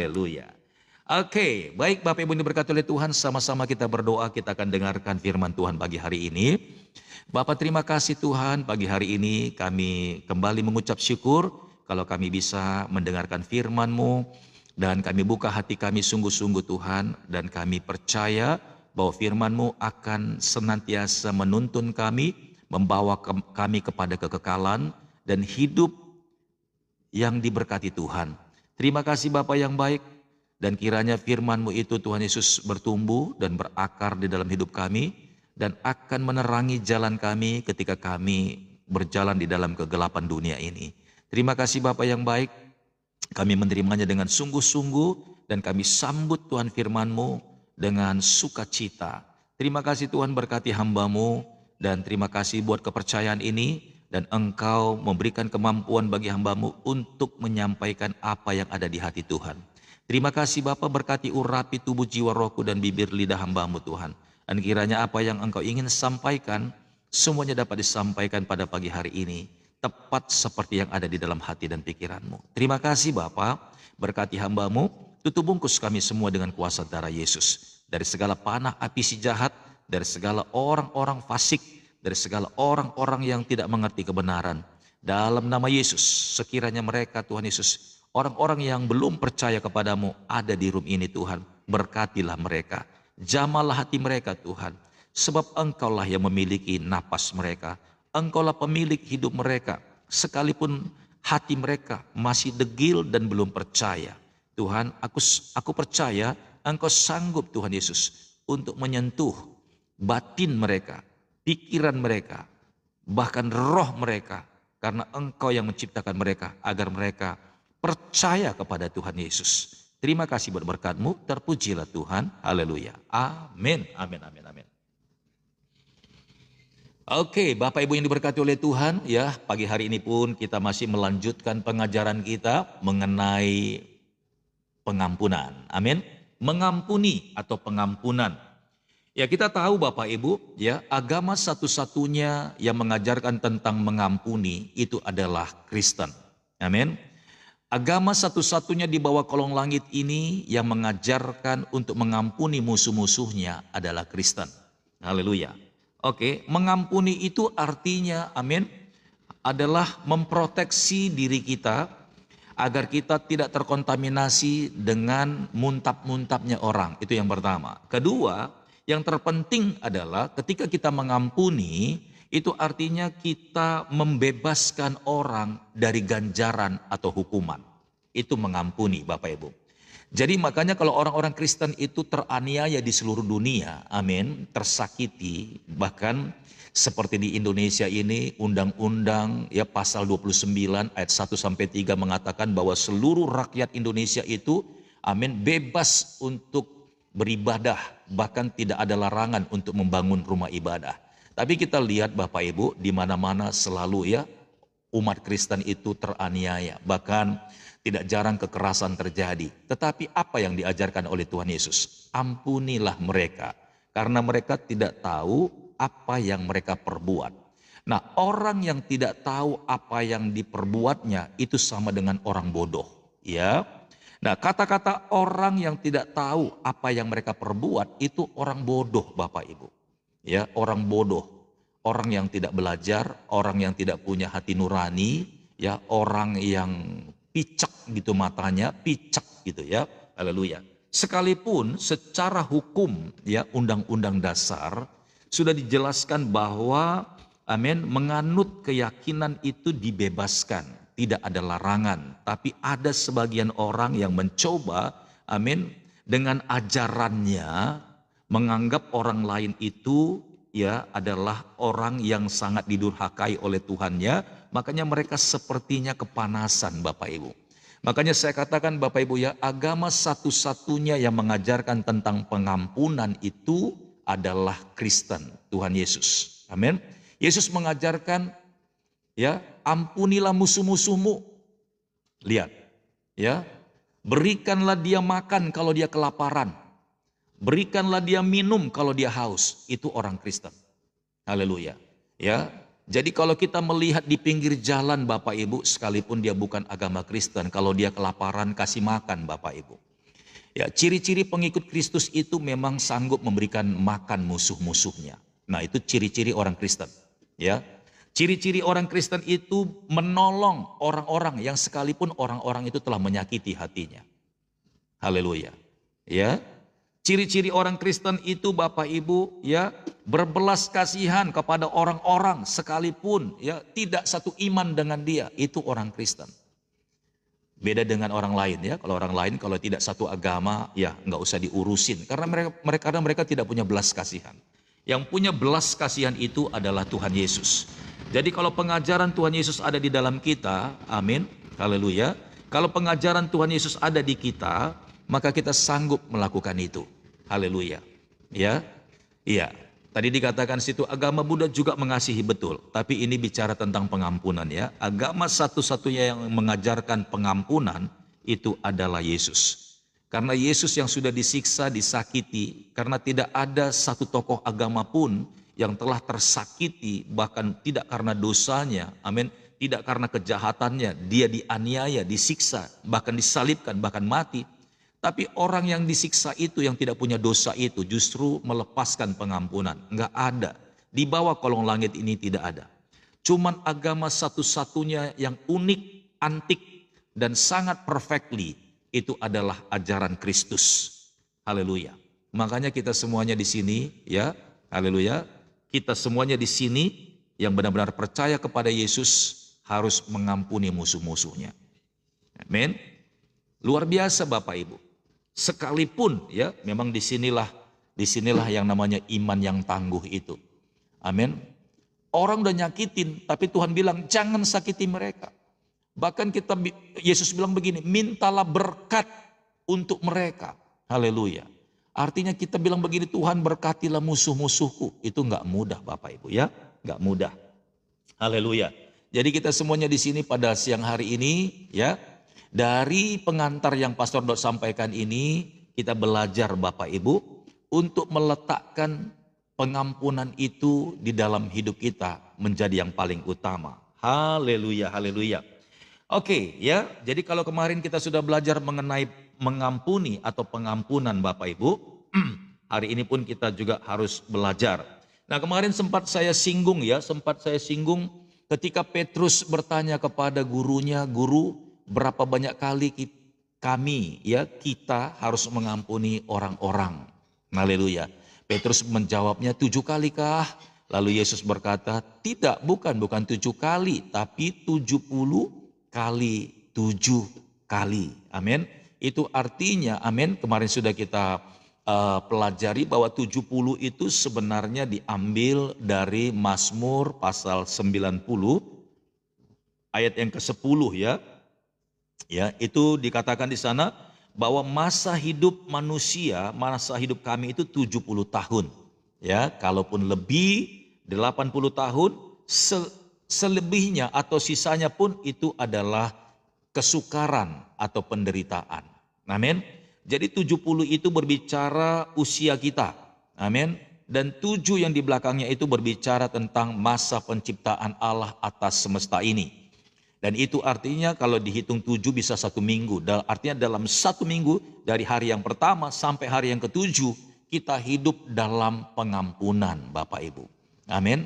Haleluya. Oke, baik Bapak Ibu yang diberkati oleh Tuhan, sama-sama kita berdoa, kita akan dengarkan firman Tuhan pagi hari ini. Bapak terima kasih Tuhan, pagi hari ini kami kembali mengucap syukur kalau kami bisa mendengarkan firman-Mu, dan kami buka hati kami sungguh-sungguh Tuhan, dan kami percaya bahwa firman-Mu akan senantiasa menuntun kami, membawa kami kepada kekekalan dan hidup yang diberkati Tuhan. Terima kasih Bapa yang baik, dan kiranya firman-Mu itu Tuhan Yesus bertumbuh dan berakar di dalam hidup kami, dan akan menerangi jalan kami ketika kami berjalan di dalam kegelapan dunia ini. Terima kasih Bapa yang baik, kami menerimanya dengan sungguh-sungguh, dan kami sambut Tuhan firman-Mu dengan sukacita. Terima kasih Tuhan, berkati hamba-Mu, dan terima kasih buat kepercayaan ini, dan Engkau memberikan kemampuan bagi hamba-Mu untuk menyampaikan apa yang ada di hati Tuhan. Terima kasih Bapa, berkati urapi tubuh jiwa rohku dan bibir lidah hamba-Mu Tuhan. Dan kiranya apa yang Engkau ingin sampaikan, semuanya dapat disampaikan pada pagi hari ini, tepat seperti yang ada di dalam hati dan pikiran-Mu. Terima kasih Bapa, berkati hamba-Mu, tutup bungkus kami semua dengan kuasa darah Yesus. Dari segala panah api si jahat, dari segala orang-orang fasik, dari segala orang-orang yang tidak mengerti kebenaran. Dalam nama Yesus, sekiranya mereka Tuhan Yesus, orang-orang yang belum percaya kepadamu ada di room ini Tuhan, berkatilah mereka. Jamalah hati mereka Tuhan, sebab Engkaulah yang memiliki napas mereka. Engkaulah pemilik hidup mereka, sekalipun hati mereka masih degil dan belum percaya. Tuhan, aku percaya Engkau sanggup Tuhan Yesus untuk menyentuh batin mereka, pikiran mereka, bahkan roh mereka, karena Engkau yang menciptakan mereka agar mereka percaya kepada Tuhan Yesus. Terima kasih buat berkat-Mu, terpujilah Tuhan, haleluya, amin, amin, amin, amin. Oke, Bapak Ibu yang diberkati oleh Tuhan, ya, pagi hari ini pun kita masih melanjutkan pengajaran kita mengenai pengampunan, amin, mengampuni atau pengampunan. Ya, kita tahu Bapak Ibu, ya, agama satu-satunya yang mengajarkan tentang mengampuni itu adalah Kristen. Amin. Agama satu-satunya di bawah kolong langit ini yang mengajarkan untuk mengampuni musuh-musuhnya adalah Kristen. Haleluya. Oke, mengampuni itu artinya, amin, adalah memproteksi diri kita agar kita tidak terkontaminasi dengan muntap-muntapnya orang. Itu yang pertama. Kedua, yang terpenting adalah ketika kita mengampuni, itu artinya kita membebaskan orang dari ganjaran atau hukuman. Itu mengampuni Bapak Ibu. Jadi makanya kalau orang-orang Kristen itu teraniaya di seluruh dunia, amin, tersakiti, bahkan seperti di Indonesia ini undang-undang ya pasal 29 ayat 1 sampai 3 mengatakan bahwa seluruh rakyat Indonesia itu, amin, bebas untuk beribadah, bahkan tidak ada larangan untuk membangun rumah ibadah. Tapi kita lihat Bapak Ibu, di mana-mana selalu ya umat Kristen itu teraniaya, bahkan tidak jarang kekerasan terjadi. Tetapi apa yang diajarkan oleh Tuhan Yesus? Ampunilah mereka, karena mereka tidak tahu apa yang mereka perbuat. Nah, orang yang tidak tahu apa yang diperbuatnya itu sama dengan orang bodoh, ya. Nah, kata-kata orang yang tidak tahu apa yang mereka perbuat itu orang bodoh Bapak Ibu. Ya, orang bodoh, orang yang tidak belajar, orang yang tidak punya hati nurani, ya, orang yang picek gitu matanya, picek gitu ya. Haleluya. Sekalipun secara hukum ya undang-undang dasar sudah dijelaskan bahwa amin, menganut keyakinan itu dibebaskan, tidak ada larangan. Tapi ada sebagian orang yang mencoba, amin, dengan ajarannya menganggap orang lain itu ya adalah orang yang sangat didurhakai oleh Tuhannya, makanya mereka sepertinya kepanasan Bapak Ibu. Makanya saya katakan Bapak Ibu ya, agama satu-satunya yang mengajarkan tentang pengampunan itu adalah Kristen, Tuhan Yesus. Amin. Yesus mengajarkan ya, ampunilah musuh-musuhmu. Lihat, ya, berikanlah dia makan kalau dia kelaparan. Berikanlah dia minum kalau dia haus. Itu orang Kristen. Haleluya. Ya. Jadi kalau kita melihat di pinggir jalan Bapak Ibu, sekalipun dia bukan agama Kristen, kalau dia kelaparan kasih makan Bapak Ibu. Ya, ciri-ciri pengikut Kristus itu memang sanggup memberikan makan musuh-musuhnya. Nah, itu ciri-ciri orang Kristen. Ya, ciri-ciri orang Kristen itu menolong orang-orang yang sekalipun orang-orang itu telah menyakiti hatinya. Haleluya. Ya, ciri-ciri orang Kristen itu Bapak Ibu ya berbelas kasihan kepada orang-orang sekalipun ya tidak satu iman dengan dia, itu orang Kristen. Beda dengan orang lain ya, kalau orang lain kalau tidak satu agama ya nggak usah diurusin karena mereka tidak punya belas kasihan. Yang punya belas kasihan itu adalah Tuhan Yesus. Jadi kalau pengajaran Tuhan Yesus ada di dalam kita, amin, haleluya. Kalau pengajaran Tuhan Yesus ada di kita, maka kita sanggup melakukan itu. Haleluya. Ya. Iya. Tadi dikatakan situ agama Buddha juga mengasihi betul, tapi ini bicara tentang pengampunan ya. Agama satu-satunya yang mengajarkan pengampunan itu adalah Yesus. Karena Yesus yang sudah disiksa, disakiti, karena tidak ada satu tokoh agama pun yang telah tersakiti bahkan tidak karena dosanya, amin, tidak karena kejahatannya, dia dianiaya, disiksa, bahkan disalibkan, bahkan mati. Tapi orang yang disiksa itu, yang tidak punya dosa itu justru melepaskan pengampunan. Enggak ada. Di bawah kolong langit ini tidak ada. Cuman agama satu-satunya yang unik, antik, dan sangat perfectly itu adalah ajaran Kristus. Haleluya. Makanya kita semuanya di sini ya, haleluya. Kita semuanya di sini yang benar-benar percaya kepada Yesus harus mengampuni musuh-musuhnya. Amin. Luar biasa Bapak Ibu. Sekalipun ya, memang disinilah yang namanya iman yang tangguh itu. Amin. Orang udah nyakitin, tapi Tuhan bilang jangan sakiti mereka. Bahkan Yesus bilang begini, mintalah berkat untuk mereka. Haleluya. Artinya kita bilang begini, Tuhan berkatilah musuh-musuhku. Itu enggak mudah Bapak Ibu ya, enggak mudah. Haleluya. Jadi kita semuanya di sini pada siang hari ini ya, dari pengantar yang Pastor Dot sampaikan ini, kita belajar Bapak Ibu untuk meletakkan pengampunan itu di dalam hidup kita menjadi yang paling utama. Haleluya, haleluya. Oke ya, jadi kalau kemarin kita sudah belajar mengenai mengampuni atau pengampunan Bapak Ibu, hari ini pun kita juga harus belajar. Nah kemarin sempat saya singgung ketika Petrus bertanya kepada gurunya, guru berapa banyak kali kita harus mengampuni orang-orang. Haleluya. Petrus menjawabnya 7 kali kah? Lalu Yesus berkata, tidak, bukan 7 kali, tapi 70 kali 7 kali. Amin. Itu artinya, amin, kemarin sudah kita pelajari bahwa 70 itu sebenarnya diambil dari Mazmur pasal 90 ayat yang ke-10 ya. Ya, itu dikatakan di sana bahwa masa hidup manusia, masa hidup kami itu 70 tahun. Ya, kalaupun lebih 80 tahun, selebihnya atau sisanya pun itu adalah kesukaran atau penderitaan. Amin. Jadi 70 itu berbicara usia kita. Amin. Dan 7 yang di belakangnya itu berbicara tentang masa penciptaan Allah atas semesta ini. Dan itu artinya kalau dihitung 7 bisa 1 minggu. Artinya dalam 1 minggu dari hari yang pertama sampai hari yang ke-7 kita hidup dalam pengampunan Bapak Ibu. Amin.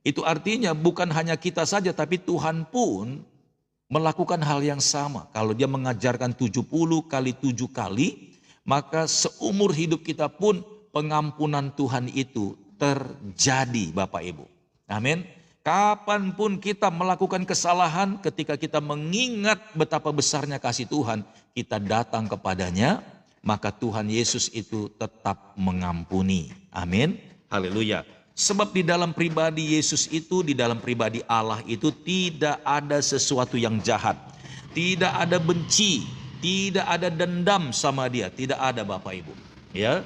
Itu artinya bukan hanya kita saja tapi Tuhan pun melakukan hal yang sama. Kalau dia mengajarkan 70 kali 7 kali, maka seumur hidup kita pun pengampunan Tuhan itu terjadi Bapak Ibu. Amin. Kapanpun kita melakukan kesalahan, ketika kita mengingat betapa besarnya kasih Tuhan, kita datang kepadanya, maka Tuhan Yesus itu tetap mengampuni. Amin. Haleluya. Sebab di dalam pribadi Yesus itu, di dalam pribadi Allah itu tidak ada sesuatu yang jahat. Tidak ada benci, tidak ada dendam sama dia, tidak ada Bapak Ibu. Ya.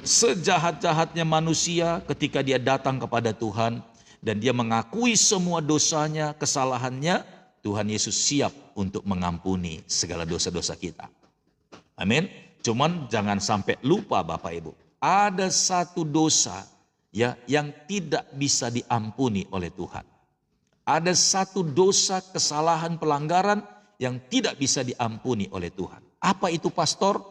Sejahat-jahatnya manusia ketika dia datang kepada Tuhan dan dia mengakui semua dosanya, kesalahannya, Tuhan Yesus siap untuk mengampuni segala dosa-dosa kita. Amin. Cuman jangan sampai lupa Bapak Ibu, ada satu dosa ya yang tidak bisa diampuni oleh Tuhan. Ada satu dosa, kesalahan, pelanggaran yang tidak bisa diampuni oleh Tuhan. Apa itu pastor?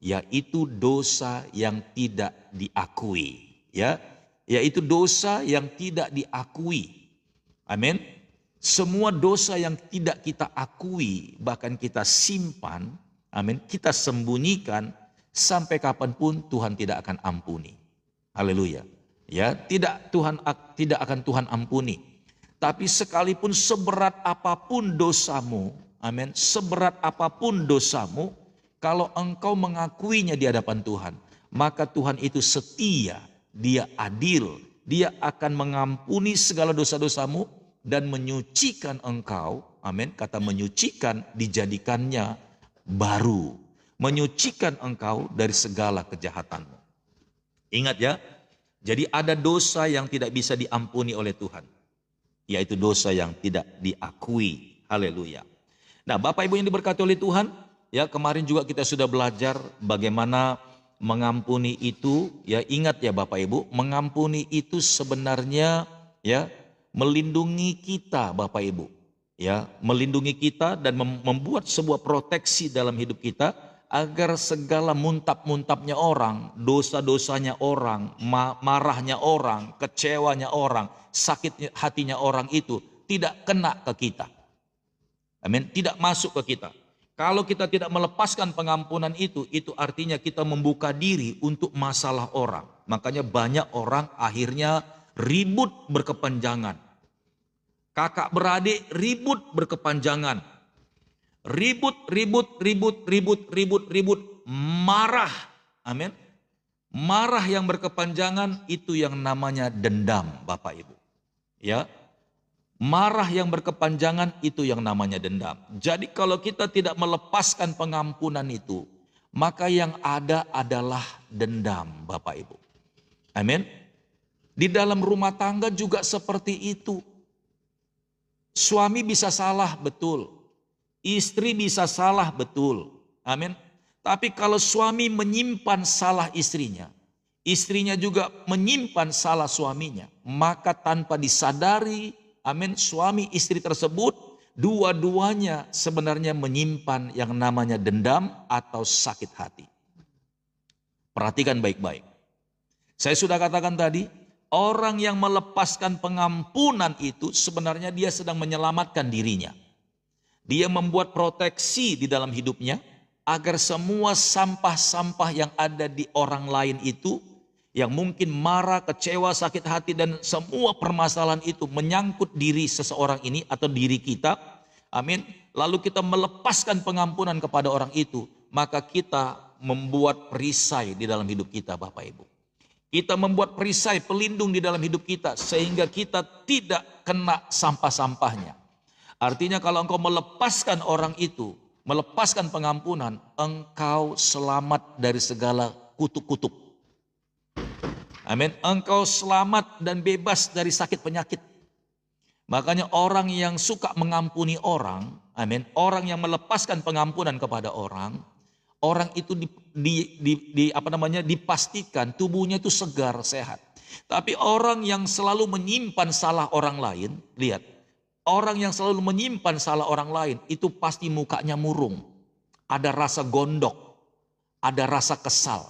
yaitu dosa yang tidak diakui, ya, yaitu dosa yang tidak diakui. Amin. Semua dosa yang tidak kita akui, bahkan kita simpan, amin, kita sembunyikan, sampai kapanpun Tuhan tidak akan ampuni. Haleluya. Ya, tidak akan Tuhan ampuni. Tapi sekalipun seberat apapun dosamu, amin, seberat apapun dosamu, kalau engkau mengakuinya di hadapan Tuhan, maka Tuhan itu setia, Dia adil, Dia akan mengampuni segala dosa-dosamu dan menyucikan engkau, amin, kata menyucikan dijadikannya baru, menyucikan engkau dari segala kejahatanmu. Ingat ya, jadi ada dosa yang tidak bisa diampuni oleh Tuhan, yaitu dosa yang tidak diakui. Haleluya. Nah, Bapak Ibu yang diberkati oleh Tuhan, ya, kemarin juga kita sudah belajar bagaimana mengampuni itu, ya. Ingat ya Bapak Ibu, mengampuni itu sebenarnya, ya, melindungi kita Bapak Ibu, ya, melindungi kita dan membuat sebuah proteksi dalam hidup kita agar segala muntap-muntapnya orang, dosa-dosanya orang, marahnya orang, kecewanya orang, sakit hatinya orang itu tidak kena ke kita. Amin, tidak masuk ke kita. Kalau kita tidak melepaskan pengampunan itu artinya kita membuka diri untuk masalah orang. Makanya banyak orang akhirnya ribut berkepanjangan. Kakak beradik ribut berkepanjangan. Ribut, marah. Amin. Marah yang berkepanjangan itu yang namanya dendam, Bapak Ibu. Ya. Marah yang berkepanjangan itu yang namanya dendam. Jadi kalau kita tidak melepaskan pengampunan itu, maka yang ada adalah dendam, Bapak Ibu. Amin. Di dalam rumah tangga juga seperti itu. Suami bisa salah, betul. Istri bisa salah, betul. Amin. Tapi kalau suami menyimpan salah istrinya, istrinya juga menyimpan salah suaminya, maka tanpa disadari, amin, suami istri tersebut dua-duanya sebenarnya menyimpan yang namanya dendam atau sakit hati. Perhatikan baik-baik. Saya sudah katakan tadi, orang yang melepaskan pengampunan itu sebenarnya dia sedang menyelamatkan dirinya. Dia membuat proteksi di dalam hidupnya agar semua sampah-sampah yang ada di orang lain itu, yang mungkin marah, kecewa, sakit hati dan semua permasalahan itu menyangkut diri seseorang ini atau diri kita. Amin. Lalu kita melepaskan pengampunan kepada orang itu, maka kita membuat perisai di dalam hidup kita, Bapak Ibu. Kita membuat perisai pelindung di dalam hidup kita sehingga kita tidak kena sampah-sampahnya. Artinya kalau engkau melepaskan orang itu, melepaskan pengampunan, engkau selamat dari segala kutuk-kutuk. Amin. Engkau selamat dan bebas dari sakit penyakit. Makanya orang yang suka mengampuni orang, amin, orang yang melepaskan pengampunan kepada orang itu dipastikan tubuhnya itu segar, sehat. Tapi orang yang selalu menyimpan salah orang lain, lihat, orang yang selalu menyimpan salah orang lain itu pasti mukanya murung, ada rasa gondok, ada rasa kesal.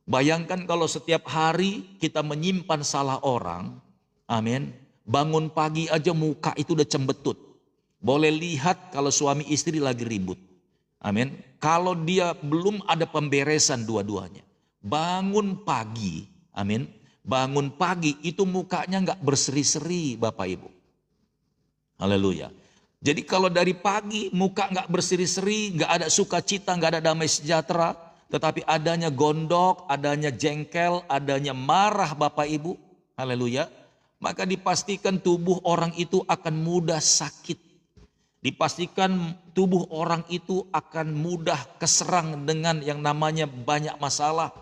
Bayangkan kalau setiap hari kita menyimpan salah orang, amin, bangun pagi aja muka itu udah cembetut. Boleh lihat kalau suami istri lagi ribut. Amin. Kalau dia belum ada pemberesan dua-duanya. Bangun pagi, amin. Bangun pagi itu mukanya nggak berseri-seri, Bapak Ibu. Haleluya. Jadi kalau dari pagi muka nggak berseri-seri, nggak ada sukacita, nggak ada damai sejahtera, tetapi adanya gondok, adanya jengkel, adanya marah, Bapak Ibu. Haleluya. Maka dipastikan tubuh orang itu akan mudah sakit. Dipastikan tubuh orang itu akan mudah keserang dengan yang namanya banyak masalah.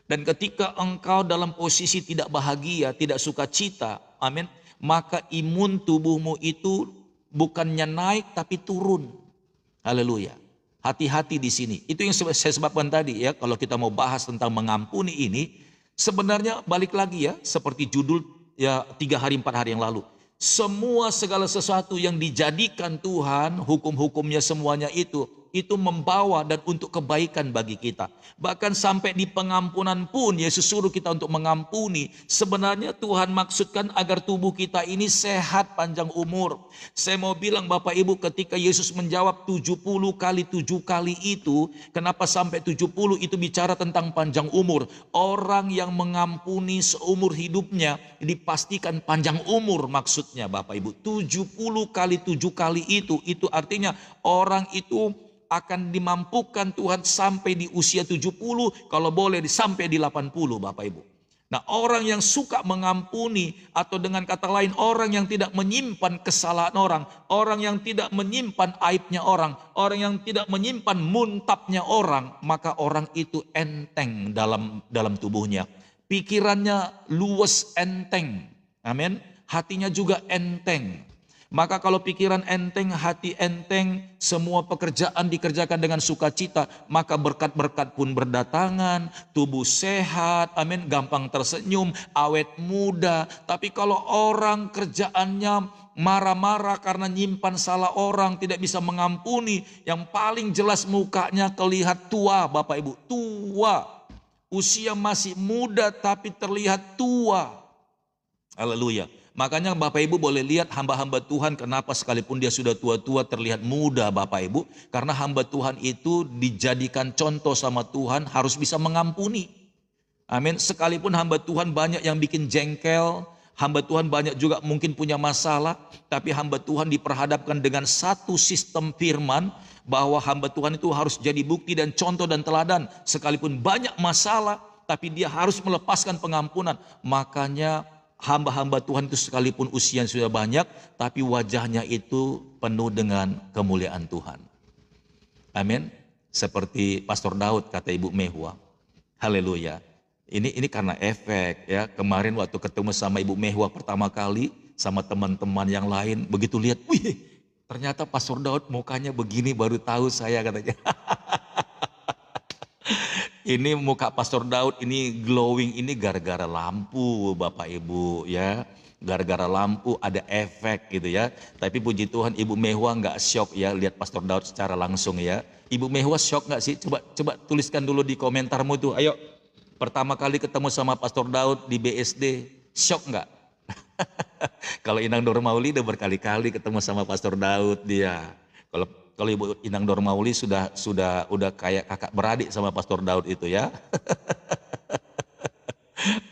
Dan ketika engkau dalam posisi tidak bahagia, tidak sukacita, amin, maka imun tubuhmu itu bukannya naik tapi turun. Haleluya. Hati-hati di sini. Itu yang saya sebabkan tadi ya, kalau kita mau bahas tentang mengampuni ini, sebenarnya balik lagi ya, seperti judul ya 3 hari 4 hari yang lalu. Semua segala sesuatu yang dijadikan Tuhan, hukum-hukumnya semuanya itu itu membawa dan untuk kebaikan bagi kita. Bahkan sampai di pengampunan pun Yesus suruh kita untuk mengampuni. Sebenarnya Tuhan maksudkan agar tubuh kita ini sehat panjang umur. Saya mau bilang Bapak Ibu, ketika Yesus menjawab 70 kali 7 kali itu, kenapa sampai 70 itu bicara tentang panjang umur. Orang yang mengampuni seumur hidupnya dipastikan panjang umur maksudnya Bapak Ibu. 70 kali 7 kali itu artinya orang itu akan dimampukan Tuhan sampai di usia 70, kalau boleh sampai di 80 Bapak Ibu. Nah, orang yang suka mengampuni, atau dengan kata lain orang yang tidak menyimpan kesalahan orang yang tidak menyimpan aibnya orang yang tidak menyimpan muntapnya orang, maka orang itu enteng dalam tubuhnya. Pikirannya luwes, enteng. Amin. Hatinya juga enteng. Maka kalau pikiran enteng, hati enteng, semua pekerjaan dikerjakan dengan sukacita, maka berkat-berkat pun berdatangan, tubuh sehat, amin, gampang tersenyum, awet muda. Tapi kalau orang kerjaannya marah-marah karena nyimpan salah orang, tidak bisa mengampuni, yang paling jelas mukanya kelihatan tua Bapak Ibu, tua. Usia masih muda tapi terlihat tua. Haleluya. Makanya Bapak Ibu boleh lihat hamba-hamba Tuhan, kenapa sekalipun dia sudah tua-tua terlihat muda Bapak Ibu. Karena hamba Tuhan itu dijadikan contoh sama Tuhan, harus bisa mengampuni. Amin. Sekalipun hamba Tuhan banyak yang bikin jengkel, hamba Tuhan banyak juga mungkin punya masalah, tapi hamba Tuhan diperhadapkan dengan satu sistem firman, bahwa hamba Tuhan itu harus jadi bukti dan contoh dan teladan. Sekalipun banyak masalah, tapi dia harus melepaskan pengampunan. Makanya hamba-hamba Tuhan itu sekalipun usianya sudah banyak, tapi wajahnya itu penuh dengan kemuliaan Tuhan. Amin. Seperti Pastor Daud kata Ibu Mehua. Haleluya. Ini karena efek ya. Kemarin waktu ketemu sama Ibu Mehua pertama kali, sama teman-teman yang lain, begitu lihat, wih, ternyata Pastor Daud mukanya begini, baru tahu saya katanya. Ini muka Pastor Daud ini glowing, ini gara-gara lampu Bapak Ibu ya. Gara-gara lampu ada efek gitu ya. Tapi puji Tuhan Ibu Mehua nggak shock ya lihat Pastor Daud secara langsung ya. Ibu Mehua shock nggak sih? Coba tuliskan dulu di komentarmu tuh. Ayo, pertama kali ketemu sama Pastor Daud di BSD, shock nggak? Kalau Inang Dormauli udah berkali-kali ketemu sama Pastor Daud dia. Kalau Ibu Inang Dormauli udah kayak kakak beradik sama Pastor Daud itu ya.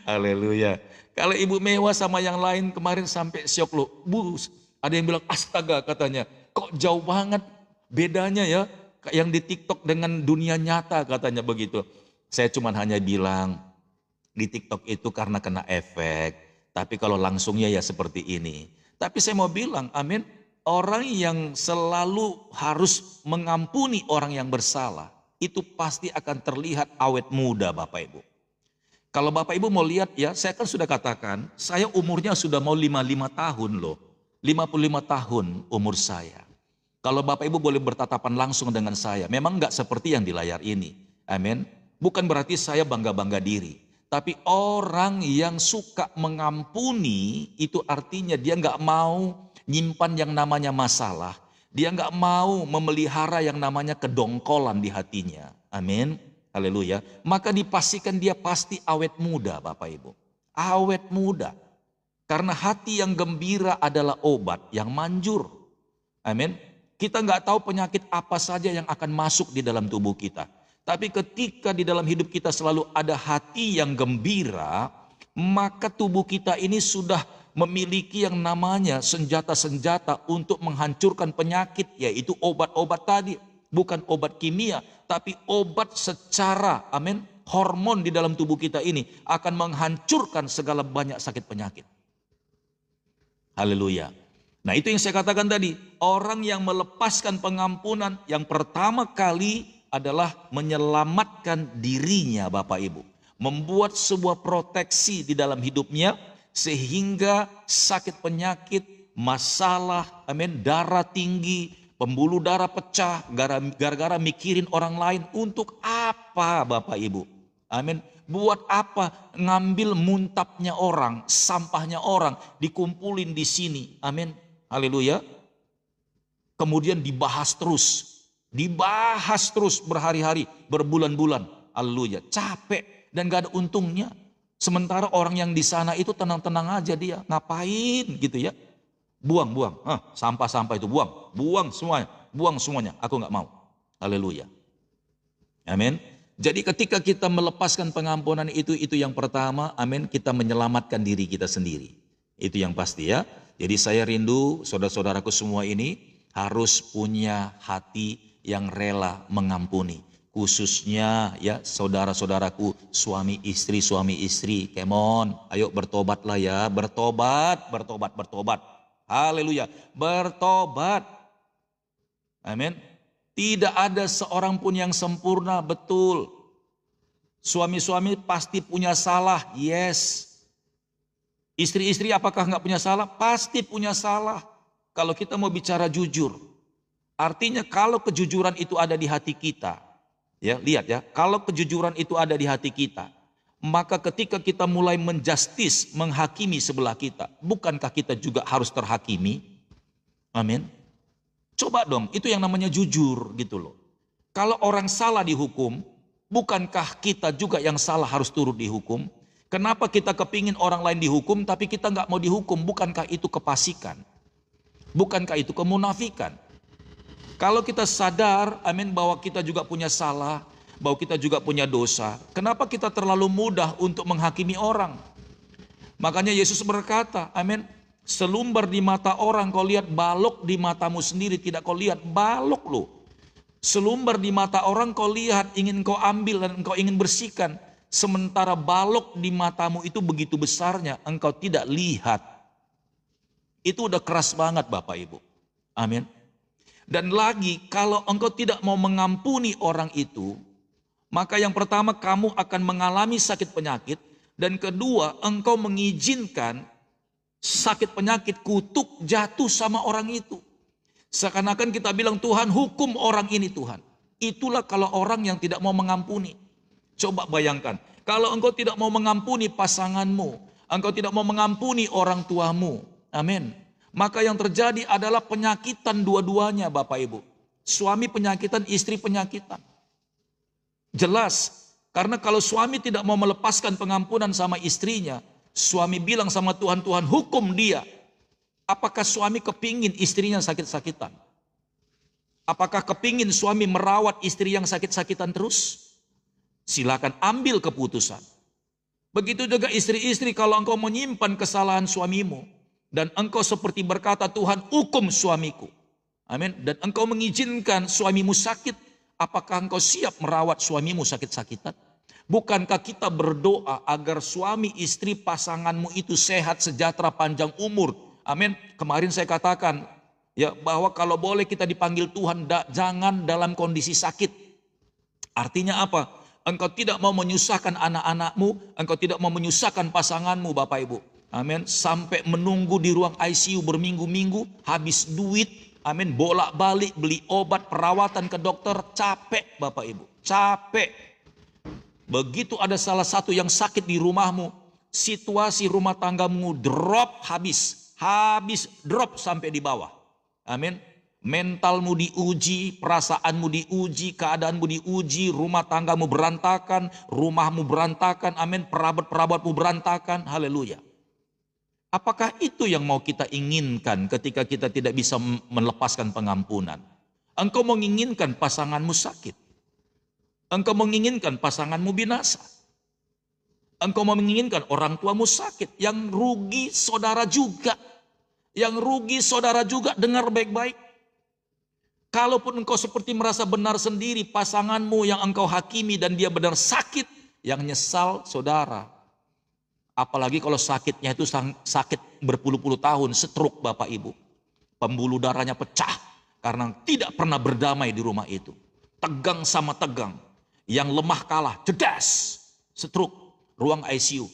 Haleluya. Kalau Ibu Mehua sama yang lain kemarin sampai syok loh. Bu, ada yang bilang astaga katanya. Kok jauh banget bedanya ya. Yang di TikTok dengan dunia nyata katanya begitu. Saya cuma hanya bilang di TikTok itu karena kena efek. Tapi kalau langsungnya ya seperti ini. Tapi saya mau bilang amin. Orang yang selalu harus mengampuni orang yang bersalah, itu pasti akan terlihat awet muda Bapak Ibu. Kalau Bapak Ibu mau lihat ya, saya kan sudah katakan, saya umurnya sudah mau 55 tahun loh. 55 tahun umur saya. Kalau Bapak Ibu boleh bertatapan langsung dengan saya, memang enggak seperti yang di layar ini. Amin. Bukan berarti saya bangga-bangga diri. Tapi orang yang suka mengampuni, itu artinya dia enggak mau nyimpan yang namanya masalah. Dia nggak mau memelihara yang namanya kedongkolan di hatinya. Amin. Haleluya. Maka dipastikan dia pasti awet muda Bapak Ibu. Awet muda. Karena hati yang gembira adalah obat yang manjur. Amin. Kita nggak tahu penyakit apa saja yang akan masuk di dalam tubuh kita. Tapi ketika di dalam hidup kita selalu ada hati yang gembira, maka tubuh kita ini sudah memiliki yang namanya senjata-senjata untuk menghancurkan penyakit, yaitu obat-obat tadi. Bukan obat kimia, tapi obat secara, amin, hormon di dalam tubuh kita ini akan menghancurkan segala banyak sakit penyakit. Haleluya. Nah itu yang saya katakan tadi, orang yang melepaskan pengampunan yang pertama kali adalah menyelamatkan dirinya Bapak Ibu. Membuat sebuah proteksi di dalam hidupnya, sehingga sakit penyakit, masalah, amin, darah tinggi, pembuluh darah pecah, gara-gara mikirin orang lain. Untuk apa Bapak Ibu? Amin. Buat apa ngambil muntapnya orang, sampahnya orang, dikumpulin di sini. Amin. Haleluya. Kemudian dibahas terus. Dibahas terus berhari-hari, berbulan-bulan. Haleluya, capek dan gak ada untungnya. Sementara orang yang di sana itu tenang-tenang aja dia. Ngapain gitu ya. Buang. Sampah-sampah itu buang. Buang semuanya. Aku gak mau. Haleluya. Amin. Jadi ketika kita melepaskan pengampunan itu yang pertama, amin, kita menyelamatkan diri kita sendiri. Itu yang pasti ya. Jadi saya rindu saudara-saudaraku semua ini harus punya hati yang rela mengampuni. Khususnya ya saudara-saudaraku suami istri, come on, ayo bertobatlah ya, bertobat. Haleluya, bertobat. Amin. Tidak ada seorang pun yang sempurna, betul. Suami-suami pasti punya salah, yes. Istri-istri apakah nggak punya salah? Pasti punya salah. Kalau kita mau bicara jujur, artinya kalau kejujuran itu ada di hati kita, ya lihat ya, kalau kejujuran itu ada di hati kita, maka ketika kita mulai menjustis, menghakimi sebelah kita, bukankah kita juga harus terhakimi? Amin. Coba dong, itu yang namanya jujur gitu loh. Kalau orang salah dihukum, bukankah kita juga yang salah harus turut dihukum? Kenapa kita kepingin orang lain dihukum tapi kita nggak mau dihukum? Bukankah itu kefasikan? Bukankah itu kemunafikan? Kalau kita sadar, amin, bahwa kita juga punya salah, bahwa kita juga punya dosa, kenapa kita terlalu mudah untuk menghakimi orang? Makanya Yesus berkata, amin, selumbar di mata orang kau lihat, balok di matamu sendiri tidak kau lihat, balok lo. Selumbar di mata orang kau lihat, ingin kau ambil dan engkau ingin bersihkan. Sementara balok di matamu itu begitu besarnya, engkau tidak lihat. Itu udah keras banget Bapak Ibu. Amin. Dan lagi, kalau engkau tidak mau mengampuni orang itu, maka yang pertama kamu akan mengalami sakit penyakit. Dan kedua, engkau mengizinkan sakit penyakit kutuk jatuh sama orang itu. Seakan-akan kita bilang, Tuhan hukum orang ini Tuhan. Itulah kalau orang yang tidak mau mengampuni. Coba bayangkan, kalau engkau tidak mau mengampuni pasanganmu, engkau tidak mau mengampuni orang tuamu, amin. Maka yang terjadi adalah penyakitan dua-duanya Bapak Ibu. Suami penyakitan, istri penyakitan. Jelas, karena kalau suami tidak mau melepaskan pengampunan sama istrinya, suami bilang sama Tuhan, Tuhan hukum dia. Apakah suami kepingin istrinya sakit-sakitan? Apakah kepingin suami merawat istri yang sakit-sakitan terus? Silakan ambil keputusan. Begitu juga istri-istri, kalau engkau menyimpan kesalahan suamimu dan engkau seperti berkata, Tuhan hukum suamiku. Amin. Dan engkau mengizinkan suamimu sakit, apakah engkau siap merawat suamimu sakit-sakitan? Bukankah kita berdoa agar suami istri pasanganmu itu sehat, sejahtera, panjang umur? Amin. Kemarin saya katakan ya bahwa kalau boleh kita dipanggil Tuhan, jangan dalam kondisi sakit. Artinya apa? Engkau tidak mau menyusahkan anak-anakmu, engkau tidak mau menyusahkan pasanganmu Bapak Ibu. Amin. Sampai menunggu di ruang ICU berminggu-minggu, habis duit, amin, bolak-balik beli obat, perawatan ke dokter, capek Bapak Ibu. Capek. Begitu ada salah satu yang sakit di rumahmu, situasi rumah tanggamu drop habis drop sampai di bawah. Amin. Mentalmu diuji, perasaanmu diuji, keadaanmu diuji, rumah tanggamu berantakan, rumahmu berantakan, amin, perabat-perabatmu berantakan, haleluya. Apakah itu yang mau kita inginkan ketika kita tidak bisa melepaskan pengampunan? Engkau menginginkan pasanganmu sakit. Engkau menginginkan pasanganmu binasa. Engkau menginginkan orang tuamu sakit. Yang rugi saudara juga. Yang rugi saudara juga, dengar baik-baik. Kalaupun engkau seperti merasa benar sendiri, pasanganmu yang engkau hakimi dan dia benar sakit, yang nyesal saudara. Apalagi kalau sakitnya itu sakit berpuluh-puluh tahun, stroke Bapak Ibu. Pembuluh darahnya pecah karena tidak pernah berdamai di rumah itu. Tegang sama tegang. Yang lemah kalah, cedas, stroke, ruang ICU.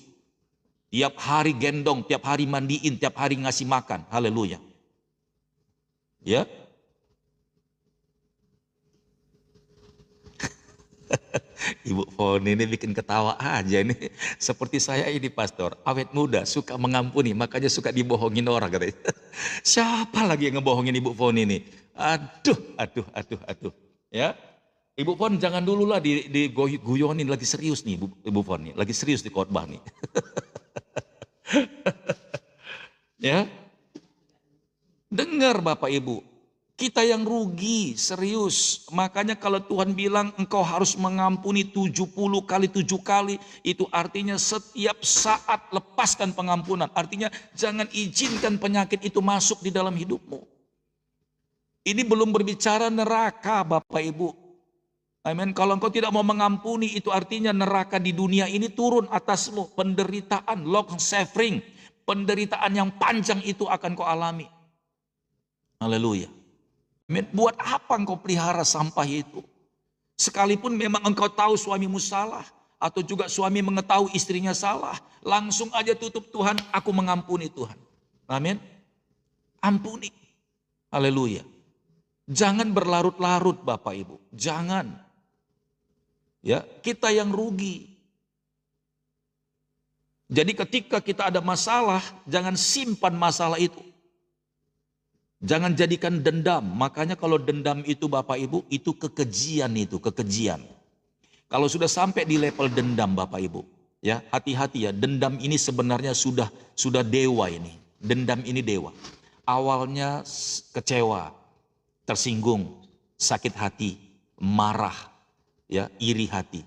Tiap hari gendong, tiap hari mandiin, tiap hari ngasih makan. Haleluya. Ya. Ibu Foni ini bikin ketawa aja nih. Seperti saya ini pastor, awet muda, suka mengampuni, makanya suka dibohongin orang katanya. Siapa lagi yang ngebohongin Ibu Foni ini? Aduh. Ya, Ibu Pon jangan dulu lah guyonin, lagi serius nih Ibu Pon nih, lagi serius di khotbah nih. Ya, dengar Bapak Ibu, kita yang rugi, serius. Makanya kalau Tuhan bilang engkau harus mengampuni 70 kali 7 kali, itu artinya setiap saat lepaskan pengampunan. Artinya jangan izinkan penyakit itu masuk di dalam hidupmu. Ini belum berbicara neraka Bapak Ibu. Amin. Kalau engkau tidak mau mengampuni, itu artinya neraka di dunia ini turun atasmu. Penderitaan, long suffering, penderitaan yang panjang itu akan kau alami. Haleluya. Buat apa engkau pelihara sampah itu? Sekalipun memang engkau tahu suamimu salah, atau juga suami mengetahui istrinya salah, langsung aja tutup, Tuhan, aku mengampuni Tuhan. Amin. Ampuni. Haleluya. Jangan berlarut-larut Bapak Ibu. Jangan. Ya, kita yang rugi. Jadi ketika kita ada masalah, jangan simpan masalah itu. Jangan jadikan dendam. Makanya kalau dendam itu Bapak Ibu, itu kekejian itu, kekejian. Kalau sudah sampai di level dendam Bapak Ibu, ya hati-hati ya, dendam ini sebenarnya sudah dewa ini. Dendam ini dewa. Awalnya kecewa, tersinggung, sakit hati, marah, ya, iri hati.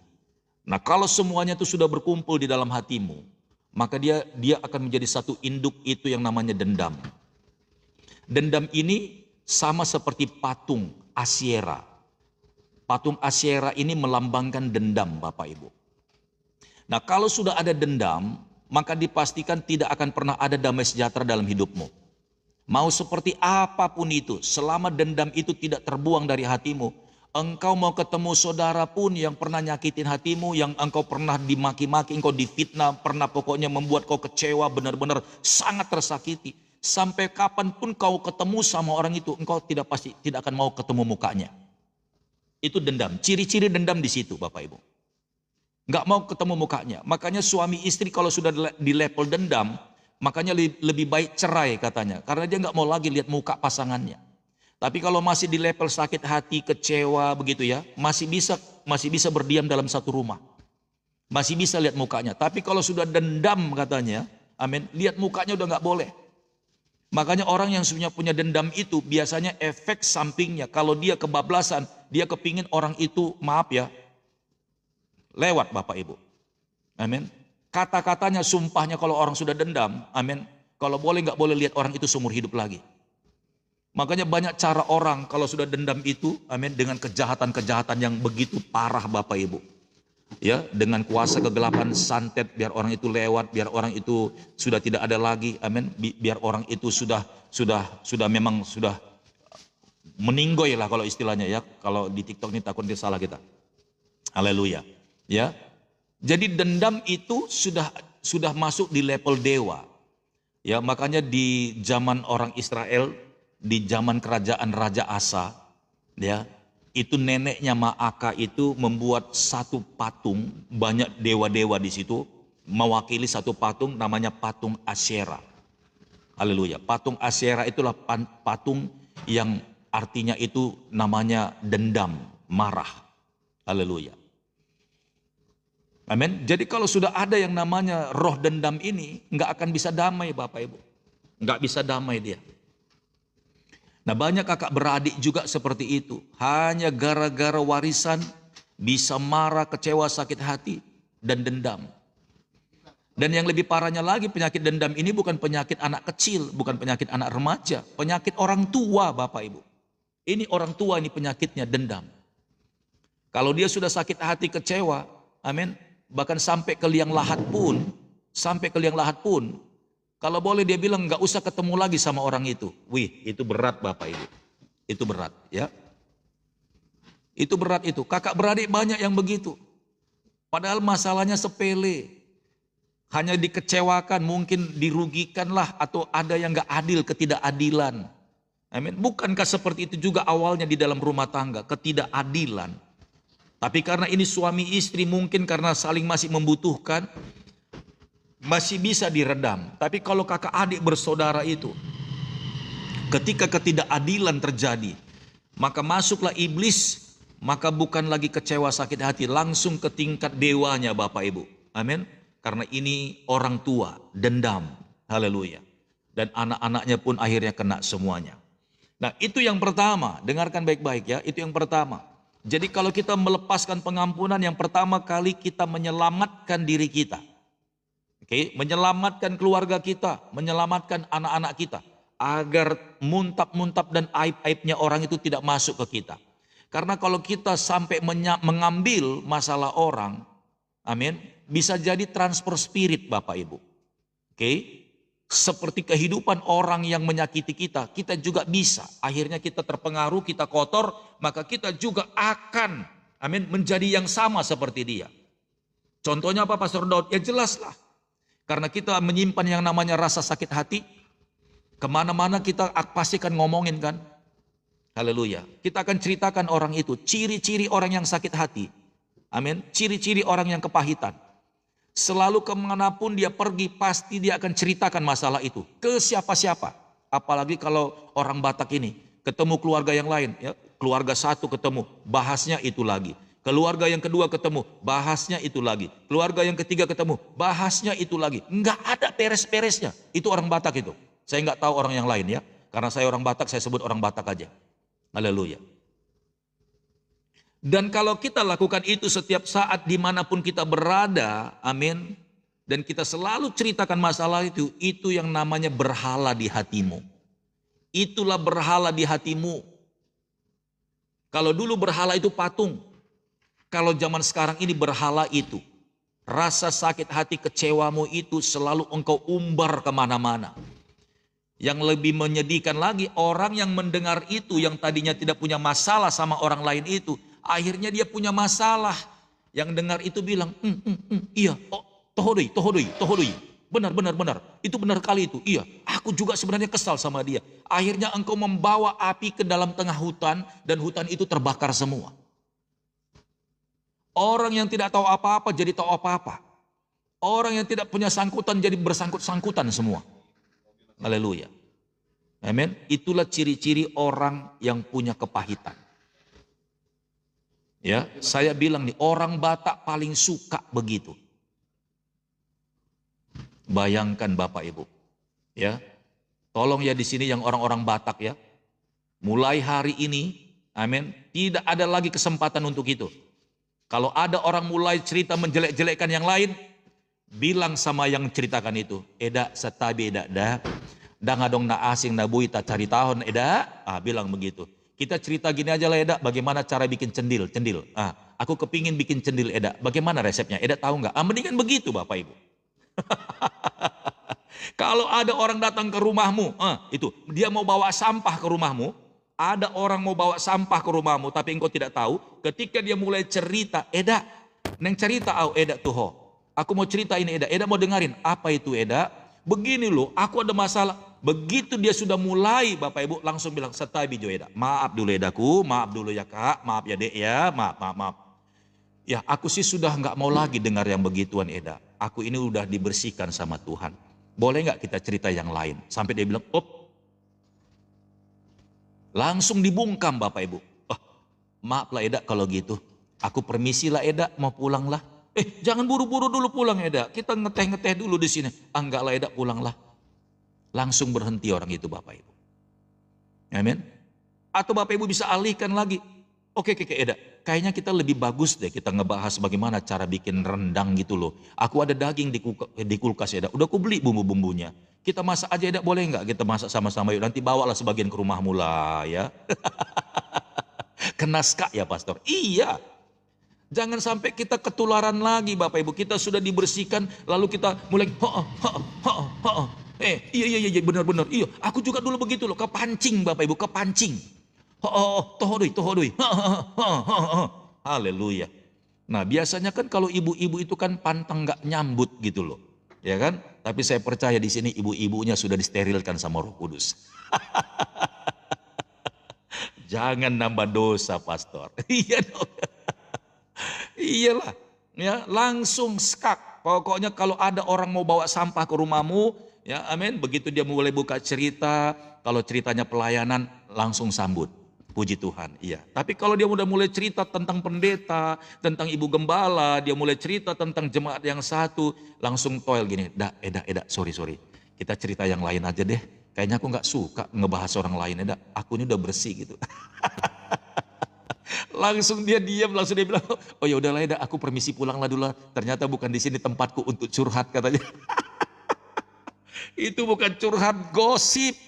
Nah, kalau semuanya itu sudah berkumpul di dalam hatimu, maka dia akan menjadi satu induk itu yang namanya dendam. Dendam ini sama seperti patung Asyera. Patung Asyera ini melambangkan dendam Bapak Ibu. Nah, kalau sudah ada dendam, maka dipastikan tidak akan pernah ada damai sejahtera dalam hidupmu. Mau seperti apapun itu, selama dendam itu tidak terbuang dari hatimu, engkau mau ketemu saudara pun yang pernah nyakitin hatimu, yang engkau pernah dimaki-maki, engkau difitnah, pernah pokoknya membuat kau kecewa, benar-benar sangat tersakiti. Sampai kapanpun kau ketemu sama orang itu, engkau tidak akan mau ketemu mukanya. Itu dendam. Ciri-ciri dendam di situ, Bapak Ibu. Nggak mau ketemu mukanya. Makanya suami istri kalau sudah di level dendam, makanya lebih baik cerai katanya. Karena dia nggak mau lagi lihat muka pasangannya. Tapi kalau masih di level sakit hati, kecewa begitu ya, masih bisa berdiam dalam satu rumah. Masih bisa lihat mukanya. Tapi kalau sudah dendam katanya, amin, lihat mukanya udah nggak boleh. Makanya orang yang punya dendam itu biasanya efek sampingnya. Kalau dia kebablasan, dia kepingin orang itu, maaf ya, lewat Bapak Ibu. Amin. Kata-katanya, sumpahnya kalau orang sudah dendam, amin, kalau boleh nggak boleh lihat orang itu seumur hidup lagi. Makanya banyak cara orang kalau sudah dendam itu, amin, dengan kejahatan-kejahatan yang begitu parah Bapak Ibu. Ya, dengan kuasa kegelapan santet biar orang itu lewat, biar orang itu sudah tidak ada lagi, amin, biar orang itu sudah meninggoy lah kalau istilahnya ya, kalau di TikTok ini takut dia salah kita. Haleluya. Ya. Jadi dendam itu sudah masuk di level dewa. Ya, makanya di zaman orang Israel, di zaman kerajaan Raja Asa, ya, itu neneknya Maaka itu membuat satu patung, banyak dewa-dewa di situ, mewakili satu patung namanya patung Asyera. Haleluya. Patung Asyera itulah patung yang artinya itu namanya dendam, marah. Haleluya. Amin. Jadi kalau sudah ada yang namanya roh dendam ini, nggak akan bisa damai Bapak Ibu. Nggak bisa damai dia. Nah, banyak kakak beradik juga seperti itu. Hanya gara-gara warisan bisa marah, kecewa, sakit hati, dan dendam. Dan yang lebih parahnya lagi, penyakit dendam ini bukan penyakit anak kecil, bukan penyakit anak remaja, penyakit orang tua Bapak Ibu. Ini orang tua, ini penyakitnya dendam. Kalau dia sudah sakit hati, kecewa, amin, bahkan sampai ke liang lahat pun, kalau boleh dia bilang nggak usah ketemu lagi sama orang itu. Wih, itu berat Bapak Ibu. Itu berat ya. Itu berat itu. Kakak beradik banyak yang begitu. Padahal masalahnya sepele. Hanya dikecewakan, mungkin dirugikanlah, atau ada yang nggak adil, ketidakadilan. Amin. Bukankah seperti itu juga awalnya di dalam rumah tangga, ketidakadilan. Tapi karena ini suami istri, mungkin karena saling masih membutuhkan, masih bisa diredam. Tapi kalau kakak adik bersaudara itu, ketika ketidakadilan terjadi, maka masuklah iblis maka bukan lagi kecewa sakit hati, langsung ke tingkat dewanya Bapak Ibu. Amin. Karena ini orang tua, dendam. Haleluya. Dan anak-anaknya pun akhirnya kena semuanya. Nah, itu yang pertama, dengarkan baik-baik ya, itu yang pertama. Jadi kalau kita melepaskan pengampunan, yang pertama kali kita menyelamatkan diri kita. Oke, menyelamatkan keluarga kita, menyelamatkan anak-anak kita. Agar muntap-muntap dan aib-aibnya orang itu tidak masuk ke kita. Karena kalau kita sampai mengambil masalah orang, amin, bisa jadi transfer spirit Bapak Ibu. Oke, seperti kehidupan orang yang menyakiti kita, kita juga bisa. Akhirnya kita terpengaruh, kita kotor, maka kita juga akan, amin, menjadi yang sama seperti dia. Contohnya apa Pastor Daud? Ya jelaslah. Karena kita menyimpan yang namanya rasa sakit hati, kemana-mana kita pasti akan ngomongin kan. Haleluya. Kita akan ceritakan orang itu, ciri-ciri orang yang sakit hati. Amin. Ciri-ciri orang yang kepahitan. Selalu kemanapun dia pergi, pasti dia akan ceritakan masalah itu. Ke siapa-siapa. Apalagi kalau orang Batak ini, ketemu keluarga yang lain. Ya, keluarga satu ketemu, bahasnya itu lagi. Keluarga yang kedua ketemu, bahasnya itu lagi. Keluarga yang ketiga ketemu, bahasnya itu lagi. Enggak ada beres-beresnya. Itu orang Batak itu. Saya enggak tahu orang yang lain ya. Karena saya orang Batak, saya sebut orang Batak aja. Haleluya. Dan kalau kita lakukan itu setiap saat dimanapun kita berada, amin. Dan kita selalu ceritakan masalah itu yang namanya berhala di hatimu. Itulah berhala di hatimu. Kalau dulu berhala itu patung. Kalau zaman sekarang ini berhala itu. Rasa sakit hati kecewamu itu selalu engkau umbar kemana-mana. Yang lebih menyedihkan lagi, orang yang mendengar itu, yang tadinya tidak punya masalah sama orang lain itu, akhirnya dia punya masalah. Yang dengar itu bilang, iya, oh, tohodoi. Benar. Itu benar kali itu. Iya, aku juga sebenarnya kesal sama dia. Akhirnya engkau membawa api ke dalam tengah hutan, dan hutan itu terbakar semua. Orang yang tidak tahu apa-apa jadi tahu apa-apa. Orang yang tidak punya sangkutan jadi bersangkut-sangkutan semua. Haleluya. Amin. Itulah ciri-ciri orang yang punya kepahitan. Ya, saya bilang nih, orang Batak paling suka begitu. Bayangkan Bapak Ibu. Ya. Tolong ya di sini yang orang-orang Batak ya. Mulai hari ini, amin, tidak ada lagi kesempatan untuk itu. Kalau ada orang mulai cerita menjelek-jelekkan yang lain, bilang sama yang ceritakan itu, eda setabi eda dah, ngadong na asing na bui tak cari tahun eda, bilang begitu. Kita cerita gini aja lah eda, bagaimana cara bikin cendil. Aku kepingin bikin cendil eda, bagaimana resepnya? Eda tahu nggak? Mendingan begitu Bapak Ibu. Kalau ada orang datang ke rumahmu, itu dia mau bawa sampah ke rumahmu. Ada orang mau bawa sampah ke rumahmu, tapi engkau tidak tahu. Ketika dia mulai cerita, eda, neng cerita eda tuh ho. Aku mau cerita ini eda, eda mau dengerin. Apa itu eda? Begini loh, aku ada masalah. Begitu dia sudah mulai, Bapak Ibu langsung bilang, setai bijo eda. Maaf dulu edaku, maaf dulu ya kak, maaf ya dek ya, maaf. Ya aku sih sudah nggak mau lagi dengar yang begituan eda. Aku ini udah dibersihkan sama Tuhan. Boleh nggak kita cerita yang lain? Sampai dia bilang, langsung dibungkam Bapak Ibu. Maaf lah eda kalau gitu. Aku permisi lah eda, mau pulang lah. Jangan buru-buru dulu pulang eda. Kita ngeteh-ngeteh dulu di sini. Enggak lah eda, pulanglah. Langsung berhenti orang itu Bapak Ibu. Amin. Atau Bapak Ibu bisa alihkan lagi. Oke eda. Kayaknya kita lebih bagus deh kita ngebahas bagaimana cara bikin rendang gitu loh. Aku ada daging di kulkas eda. Udah aku beli bumbu-bumbunya. Kita masak aja eda, boleh nggak? Kita masak sama-sama yuk. Nanti bawalah sebagian ke rumahmu lah ya. Kenaskah ya Pastor? Iya. Jangan sampai kita ketularan lagi Bapak Ibu. Kita sudah dibersihkan lalu kita mulai iya benar. Iya, aku juga dulu begitu loh, kepancing Bapak Ibu, kepancing. Tohodoi. Haleluya. Nah, biasanya kan kalau ibu-ibu itu kan pantang nggak nyambut gitu loh. Ya kan? Tapi saya percaya di sini ibu-ibunya sudah disterilkan sama Roh Kudus. Jangan nambah dosa, Pastor. Iya dong. Iyalah, ya langsung skak. Pokoknya kalau ada orang mau bawa sampah ke rumahmu, ya amin. Begitu dia mulai buka cerita, kalau ceritanya pelayanan langsung sambut. Puji Tuhan, iya. Tapi kalau dia udah mulai cerita tentang pendeta, tentang ibu gembala, dia mulai cerita tentang jemaat yang satu, langsung toel gini, Eda, sorry. Kita cerita yang lain aja deh. Kayaknya aku nggak suka ngebahas orang lain, Eda. Aku ini udah bersih gitu. Langsung dia diam, langsung dia bilang, oh ya udahlah Eda, aku permisi pulang lah dulu. Ternyata bukan di sini tempatku untuk curhat katanya. Itu bukan curhat, gosip.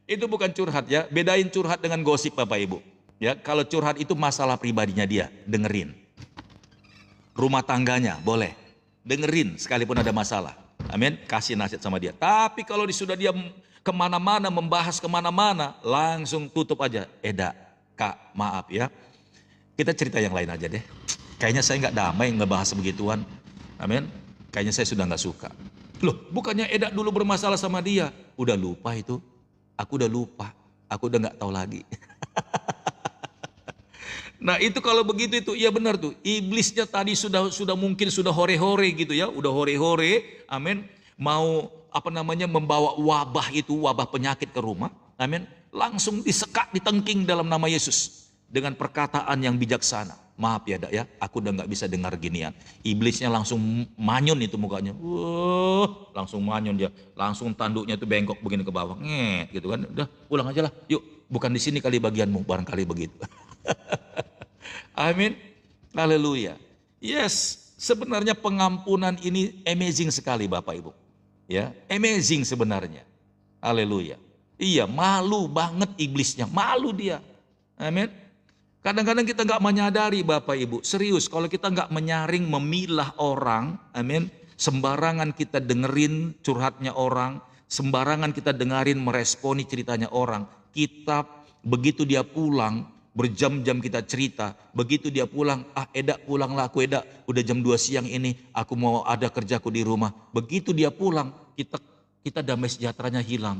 Itu bukan curhat ya, bedain curhat dengan gosip Bapak Ibu. Ya, kalau curhat itu masalah pribadinya dia, dengerin. Rumah tangganya boleh, dengerin sekalipun ada masalah. Amin, kasih nasihat sama dia. Tapi kalau sudah dia kemana-mana, membahas kemana-mana, langsung tutup aja. Eda, Kak, maaf ya. Kita cerita yang lain aja deh. Kayaknya saya nggak damai ngebahas begituan. Amin, kayaknya saya sudah nggak suka. Loh, bukannya Eda dulu bermasalah sama dia? Udah lupa itu. Aku udah lupa, aku udah nggak tahu lagi. Nah itu kalau begitu itu, iya benar tuh. Iblisnya tadi sudah mungkin sudah hore-hore gitu ya, udah hore-hore, amin. Mau membawa wabah itu, wabah penyakit ke rumah, amin. Langsung disekat, ditengking dalam nama Yesus dengan perkataan yang bijaksana. Maaf ya Dak ya, aku udah nggak bisa dengar ginian. Iblisnya langsung manyun itu mukanya. Langsung manyun dia. Langsung tanduknya itu bengkok begini ke bawah. Gitu kan. Udah pulang aja lah. Yuk, bukan di sini kali bagianmu, barangkali begitu. Amin. Haleluya. Yes, sebenarnya pengampunan ini amazing sekali Bapak Ibu. Ya, amazing sebenarnya. Haleluya. Iya, malu banget iblisnya, malu dia. Amin. Kadang-kadang kita nggak menyadari Bapak Ibu, serius kalau kita nggak menyaring memilah orang, amin, sembarangan kita dengerin curhatnya orang, sembarangan kita dengerin meresponi ceritanya orang, kita begitu dia pulang, berjam-jam kita cerita, begitu dia pulang, Eda pulanglah aku Eda, udah jam 2 siang ini, aku mau ada kerjaku di rumah. Begitu dia pulang, kita damai sejahteranya hilang.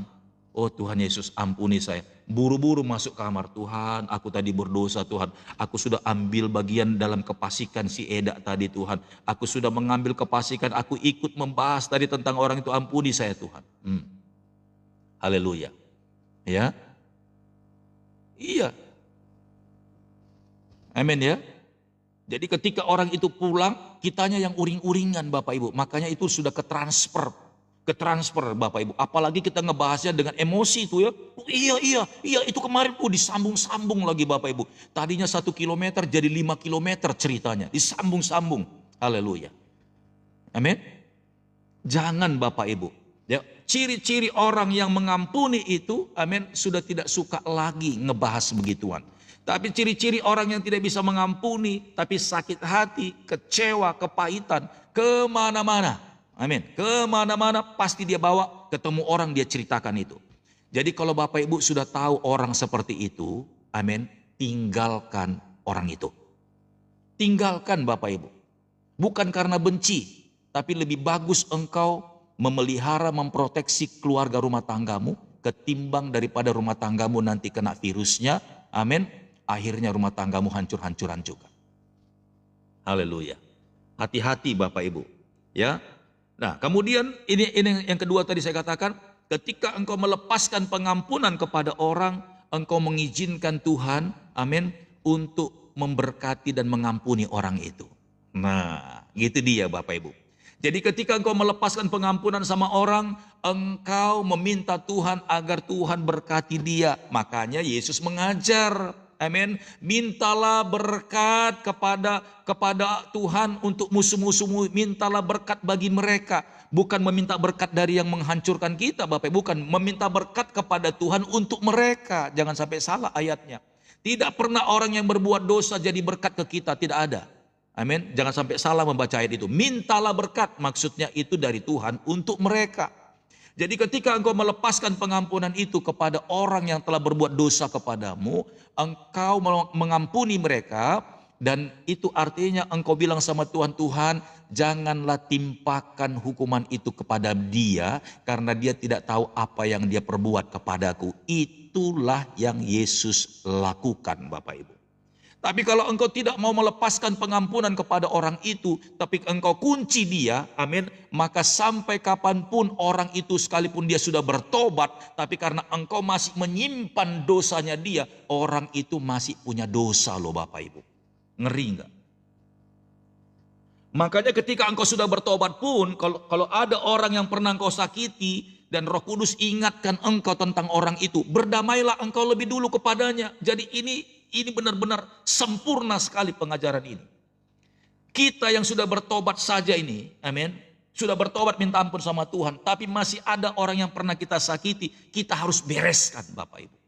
Oh Tuhan Yesus ampuni saya. Buru-buru masuk kamar. Tuhan aku tadi berdosa Tuhan. Aku sudah ambil bagian dalam kepasikan si Eda tadi Tuhan. Aku sudah mengambil kepasikan. Aku ikut membahas tadi tentang orang itu. Ampuni saya Tuhan. Haleluya. Ya. Iya. Amin ya. Jadi ketika orang itu pulang, kitanya yang uring-uringan Bapak Ibu. Makanya itu sudah ketransfer Bapak Ibu. Apalagi kita ngebahasnya dengan emosi itu ya. Iya itu kemarin disambung-sambung lagi Bapak Ibu. Tadinya 1 kilometer jadi 5 kilometer ceritanya. Disambung-sambung. Haleluya. Amin. Jangan Bapak Ibu. Ya, ciri-ciri orang yang mengampuni itu, amin, sudah tidak suka lagi ngebahas begituan. Tapi ciri-ciri orang yang tidak bisa mengampuni, tapi sakit hati, kecewa, kepahitan, kemana-mana. Amin. Kemana-mana pasti dia bawa, ketemu orang dia ceritakan itu. Jadi kalau Bapak Ibu sudah tahu orang seperti itu, amin, tinggalkan orang itu. Tinggalkan Bapak Ibu. Bukan karena benci, tapi lebih bagus engkau memelihara, memproteksi keluarga rumah tanggamu, ketimbang daripada rumah tanggamu nanti kena virusnya, amin, akhirnya rumah tanggamu hancur-hancuran juga. Haleluya. Hati-hati Bapak Ibu. Ya. Nah, kemudian ini yang kedua tadi saya katakan, ketika engkau melepaskan pengampunan kepada orang, engkau mengizinkan Tuhan, amin, untuk memberkati dan mengampuni orang itu. Nah, gitu dia Bapak Ibu. Jadi ketika engkau melepaskan pengampunan sama orang, engkau meminta Tuhan agar Tuhan berkati dia. Makanya Yesus mengajar, amin, mintalah berkat kepada Tuhan untuk musuh-musuhmu, mintalah berkat bagi mereka. Bukan meminta berkat dari yang menghancurkan kita Bapak, bukan, meminta berkat kepada Tuhan untuk mereka. Jangan sampai salah ayatnya. Tidak pernah orang yang berbuat dosa jadi berkat ke kita, tidak ada. Amin. Jangan sampai salah membaca ayat itu. Mintalah berkat, maksudnya itu dari Tuhan untuk mereka. Jadi ketika engkau melepaskan pengampunan itu kepada orang yang telah berbuat dosa kepadamu, engkau mengampuni mereka, dan itu artinya engkau bilang sama Tuhan, Tuhan janganlah timpakan hukuman itu kepada dia, karena dia tidak tahu apa yang dia perbuat kepadaku. Itulah yang Yesus lakukan Bapak Ibu. Tapi kalau engkau tidak mau melepaskan pengampunan kepada orang itu, tapi engkau kunci dia, amin, maka sampai kapanpun orang itu sekalipun dia sudah bertobat, tapi karena engkau masih menyimpan dosanya dia, orang itu masih punya dosa loh Bapak Ibu. Ngeri enggak? Makanya ketika engkau sudah bertobat pun, kalau ada orang yang pernah engkau sakiti, dan Roh Kudus ingatkan engkau tentang orang itu, berdamailah engkau lebih dulu kepadanya. Jadi ini benar-benar sempurna sekali pengajaran ini. Kita yang sudah bertobat saja ini, amin, sudah bertobat minta ampun sama Tuhan, tapi masih ada orang yang pernah kita sakiti, kita harus bereskan Bapak Ibu.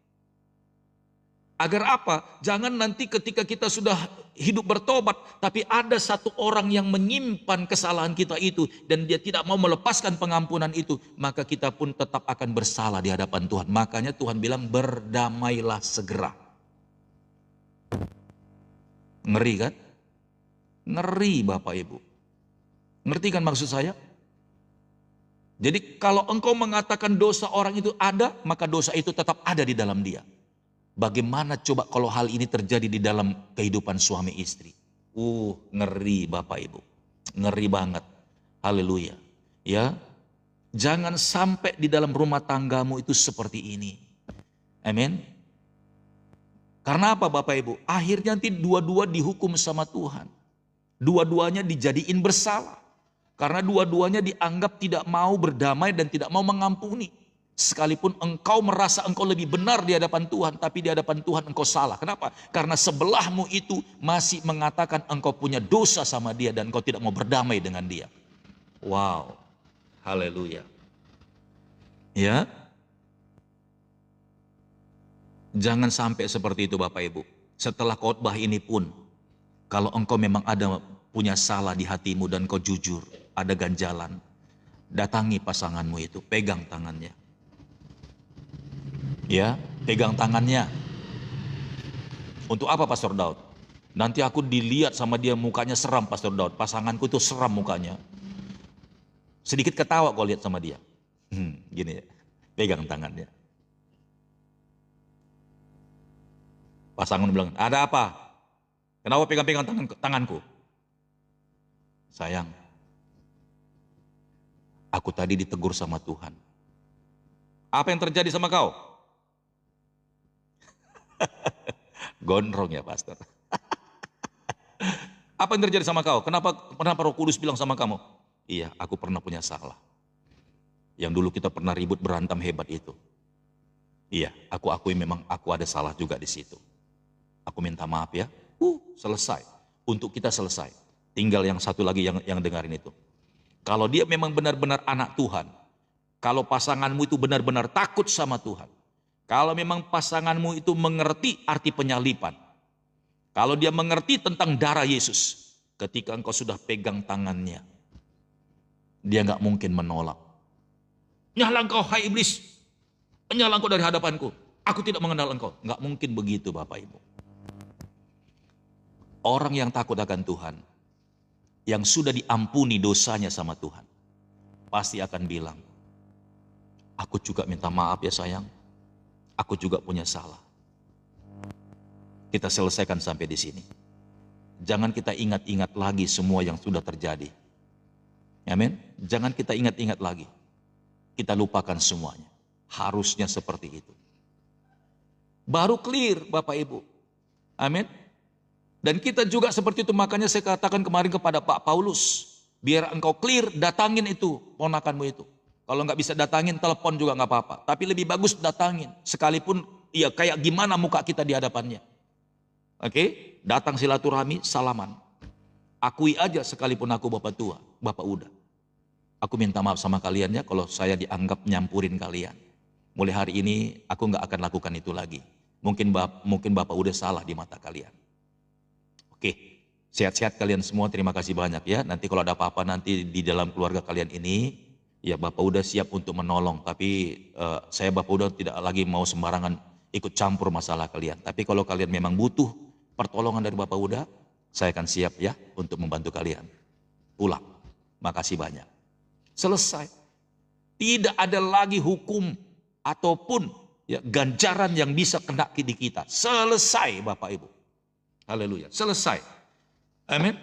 Agar apa? Jangan nanti ketika kita sudah hidup bertobat, tapi ada satu orang yang menyimpan kesalahan kita itu, dan dia tidak mau melepaskan pengampunan itu, maka kita pun tetap akan bersalah di hadapan Tuhan. Makanya Tuhan bilang berdamailah segera. Ngeri kan? Ngeri Bapak Ibu. Ngerti kan maksud saya? Jadi kalau engkau mengatakan dosa orang itu ada, maka dosa itu tetap ada di dalam dia. Bagaimana coba kalau hal ini terjadi di dalam kehidupan suami istri? Ngeri Bapak Ibu. Ngeri banget. Haleluya. Ya. Jangan sampai di dalam rumah tanggamu itu seperti ini. Amin. Karena apa Bapak Ibu? Akhirnya nanti dua-dua dihukum sama Tuhan. Dua-duanya dijadiin bersalah. Karena dua-duanya dianggap tidak mau berdamai dan tidak mau mengampuni. Sekalipun engkau merasa engkau lebih benar di hadapan Tuhan, tapi di hadapan Tuhan engkau salah. Kenapa? Karena sebelahmu itu masih mengatakan engkau punya dosa sama dia dan engkau tidak mau berdamai dengan dia. Wow. Haleluya. Ya. Jangan sampai seperti itu Bapak Ibu. Setelah khotbah ini pun, kalau engkau memang ada punya salah di hatimu dan kau jujur, ada ganjalan, datangi pasanganmu itu, pegang tangannya. Ya, pegang tangannya. Untuk apa Pastor Daud? Nanti aku dilihat sama dia mukanya seram Pastor Daud. Pasanganku itu seram mukanya. Sedikit ketawa kau lihat sama dia. Gini ya, pegang tangannya. Pasangan bilang, ada apa? Kenapa pegang-pegang tanganku? Sayang, aku tadi ditegur sama Tuhan. Apa yang terjadi sama kau? Gondrong ya Pastor. Apa yang terjadi sama kau? Kenapa Roh Kudus bilang sama kamu? Iya, aku pernah punya salah. Yang dulu kita pernah ribut berantem hebat itu. Iya, aku akui memang aku ada salah juga di situ. Aku minta maaf ya. Selesai. Untuk kita selesai. Tinggal yang satu lagi yang dengarin itu. Kalau dia memang benar-benar anak Tuhan, kalau pasanganmu itu benar-benar takut sama Tuhan, kalau memang pasanganmu itu mengerti arti penyalipan, kalau dia mengerti tentang darah Yesus, ketika engkau sudah pegang tangannya, dia nggak mungkin menolak. Nyala engkau hai iblis, nyala engkau dari hadapanku, aku tidak mengenal engkau. Nggak mungkin begitu Bapak Ibu. Orang yang takut akan Tuhan, yang sudah diampuni dosanya sama Tuhan, pasti akan bilang, aku juga minta maaf ya sayang, aku juga punya salah. Kita selesaikan sampai di sini. Jangan kita ingat-ingat lagi semua yang sudah terjadi. Amin. Jangan kita ingat-ingat lagi. Kita lupakan semuanya. Harusnya seperti itu. Baru clear Bapak Ibu. Amin. Dan kita juga seperti itu, makanya saya katakan kemarin kepada Pak Paulus, biar engkau clear, datangin itu ponakanmu itu. Kalau nggak bisa datangin, telepon juga nggak apa-apa. Tapi lebih bagus datangin, sekalipun ya kayak gimana muka kita di hadapannya. Oke, datang silaturahmi, salaman. Akui aja sekalipun aku bapak tua, bapak udah. Aku minta maaf sama kalian ya kalau saya dianggap nyampurin kalian. Mulai hari ini aku nggak akan lakukan itu lagi. Mungkin bapak udah salah di mata kalian. Oke, sehat-sehat kalian semua, terima kasih banyak ya. Nanti kalau ada apa-apa nanti di dalam keluarga kalian ini, ya Bapak udah siap untuk menolong. Tapi saya Bapak udah tidak lagi mau sembarangan ikut campur masalah kalian. Tapi kalau kalian memang butuh pertolongan dari Bapak udah, saya akan siap ya untuk membantu kalian. Pulang, makasih banyak. Selesai. Tidak ada lagi hukum ataupun ya, ganjaran yang bisa kena di kita. Selesai Bapak Ibu. Haleluya. Selesai. Amin.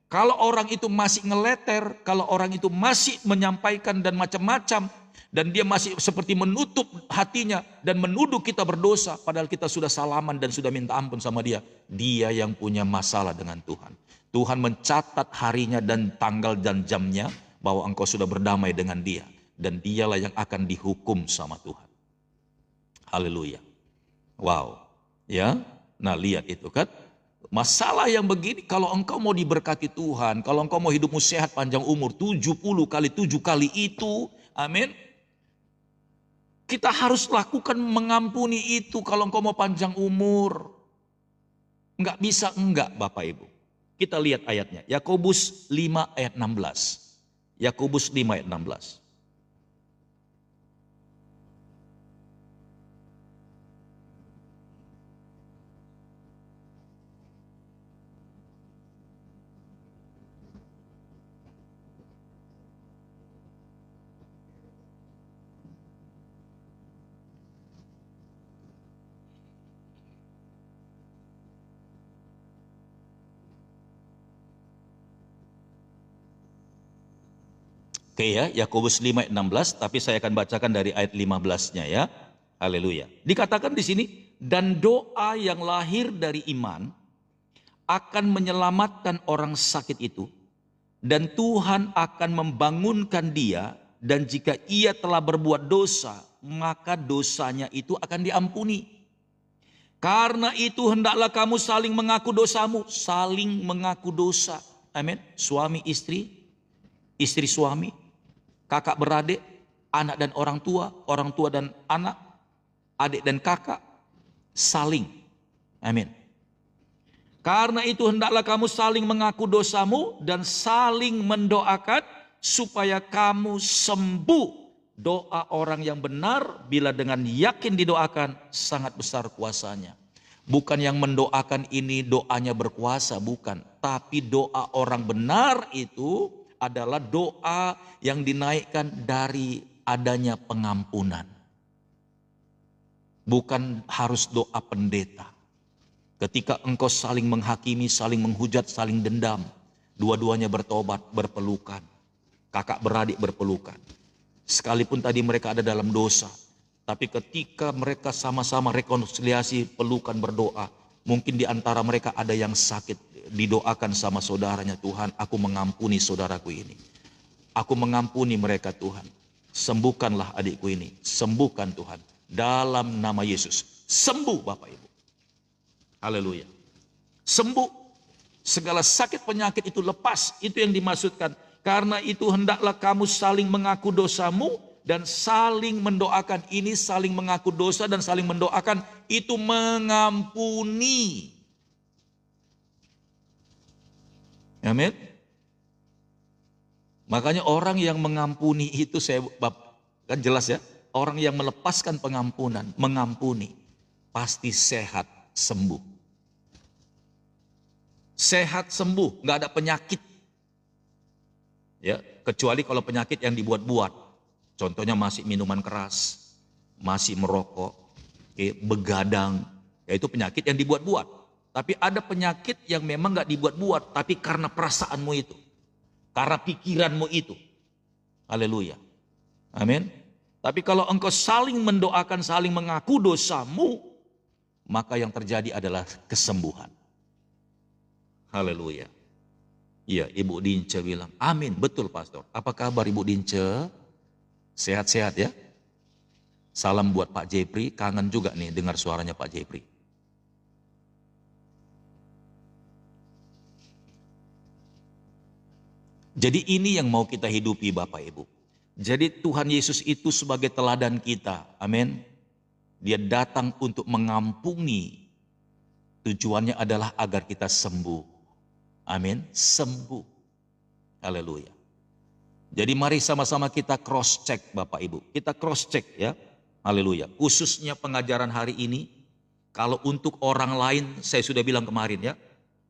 Kalau orang itu masih ngeleter, kalau orang itu masih menyampaikan dan macam-macam, dan dia masih seperti menutup hatinya dan menuduh kita berdosa, padahal kita sudah salaman dan sudah minta ampun sama dia, dia yang punya masalah dengan Tuhan. Tuhan mencatat harinya dan tanggal dan jamnya bahwa engkau sudah berdamai dengan dia, dan dialah yang akan dihukum sama Tuhan. Haleluya. Wow. Ya. Nah, lihat itu kan. Masalah yang begini, kalau engkau mau diberkati Tuhan, kalau engkau mau hidupmu sehat panjang umur 70 kali 7 kali itu, amin. Kita harus lakukan mengampuni itu kalau engkau mau panjang umur. Enggak bisa enggak Bapak Ibu. Kita lihat ayatnya, Yakobus 5 ayat 16. Yakobus 5 ayat 16. Oke ya, Yakobus 5 ayat 16, tapi saya akan bacakan dari ayat 15-nya ya. Haleluya. Dikatakan di sini, dan doa yang lahir dari iman akan menyelamatkan orang sakit itu, dan Tuhan akan membangunkan dia, dan jika ia telah berbuat dosa, maka dosanya itu akan diampuni. Karena itu hendaklah kamu saling mengaku dosamu, saling mengaku dosa. Amin. Suami istri, istri suami, kakak beradik, anak dan orang tua dan anak, adik dan kakak, saling. Amin. Karena itu hendaklah kamu saling mengaku dosamu dan saling mendoakan supaya kamu sembuh. Doa orang yang benar bila dengan yakin didoakan sangat besar kuasanya. Bukan yang mendoakan ini doanya berkuasa, bukan. Tapi doa orang benar itu adalah doa yang dinaikkan dari adanya pengampunan. Bukan harus doa pendeta. Ketika engkau saling menghakimi, saling menghujat, saling dendam, dua-duanya bertobat, berpelukan. Kakak beradik berpelukan. Sekalipun tadi mereka ada dalam dosa, tapi ketika mereka sama-sama rekonsiliasi, pelukan, berdoa, mungkin di antara mereka ada yang sakit, didoakan sama saudaranya, Tuhan, aku mengampuni saudaraku ini. Aku mengampuni mereka, Tuhan. Sembuhkanlah adikku ini. Sembuhkan Tuhan. Dalam nama Yesus. Sembuh Bapak Ibu. Haleluya. Sembuh. Segala sakit penyakit itu lepas. Itu yang dimaksudkan. Karena itu hendaklah kamu saling mengaku dosamu dan saling mendoakan. Ini saling mengaku dosa dan saling mendoakan. Itu mengampuni. Amin. Makanya orang yang mengampuni itu, saya kan jelas ya. Orang yang melepaskan pengampunan, mengampuni, pasti sehat, sembuh. Sehat, sembuh, nggak ada penyakit. Ya, kecuali kalau penyakit yang dibuat-buat. Contohnya masih minuman keras, masih merokok, begadang. Ya itu penyakit yang dibuat-buat. Tapi ada penyakit yang memang nggak dibuat-buat, tapi karena perasaanmu itu. Karena pikiranmu itu. Haleluya. Amin. Tapi kalau engkau saling mendoakan, saling mengaku dosamu, maka yang terjadi adalah kesembuhan. Haleluya. Iya, Ibu Dince bilang, amin, betul Pastor. Apa kabar Ibu Dince? Sehat-sehat ya? Salam buat Pak Jepri, kangen juga nih dengar suaranya Pak Jepri. Jadi ini yang mau kita hidupi Bapak Ibu. Jadi Tuhan Yesus itu sebagai teladan kita, amin. Dia datang untuk mengampuni. Tujuannya adalah agar kita sembuh. Amin, sembuh. Haleluya. Jadi mari sama-sama kita cross check Bapak Ibu. Kita cross check ya. Haleluya. Khususnya pengajaran hari ini. Kalau untuk orang lain, saya sudah bilang kemarin ya.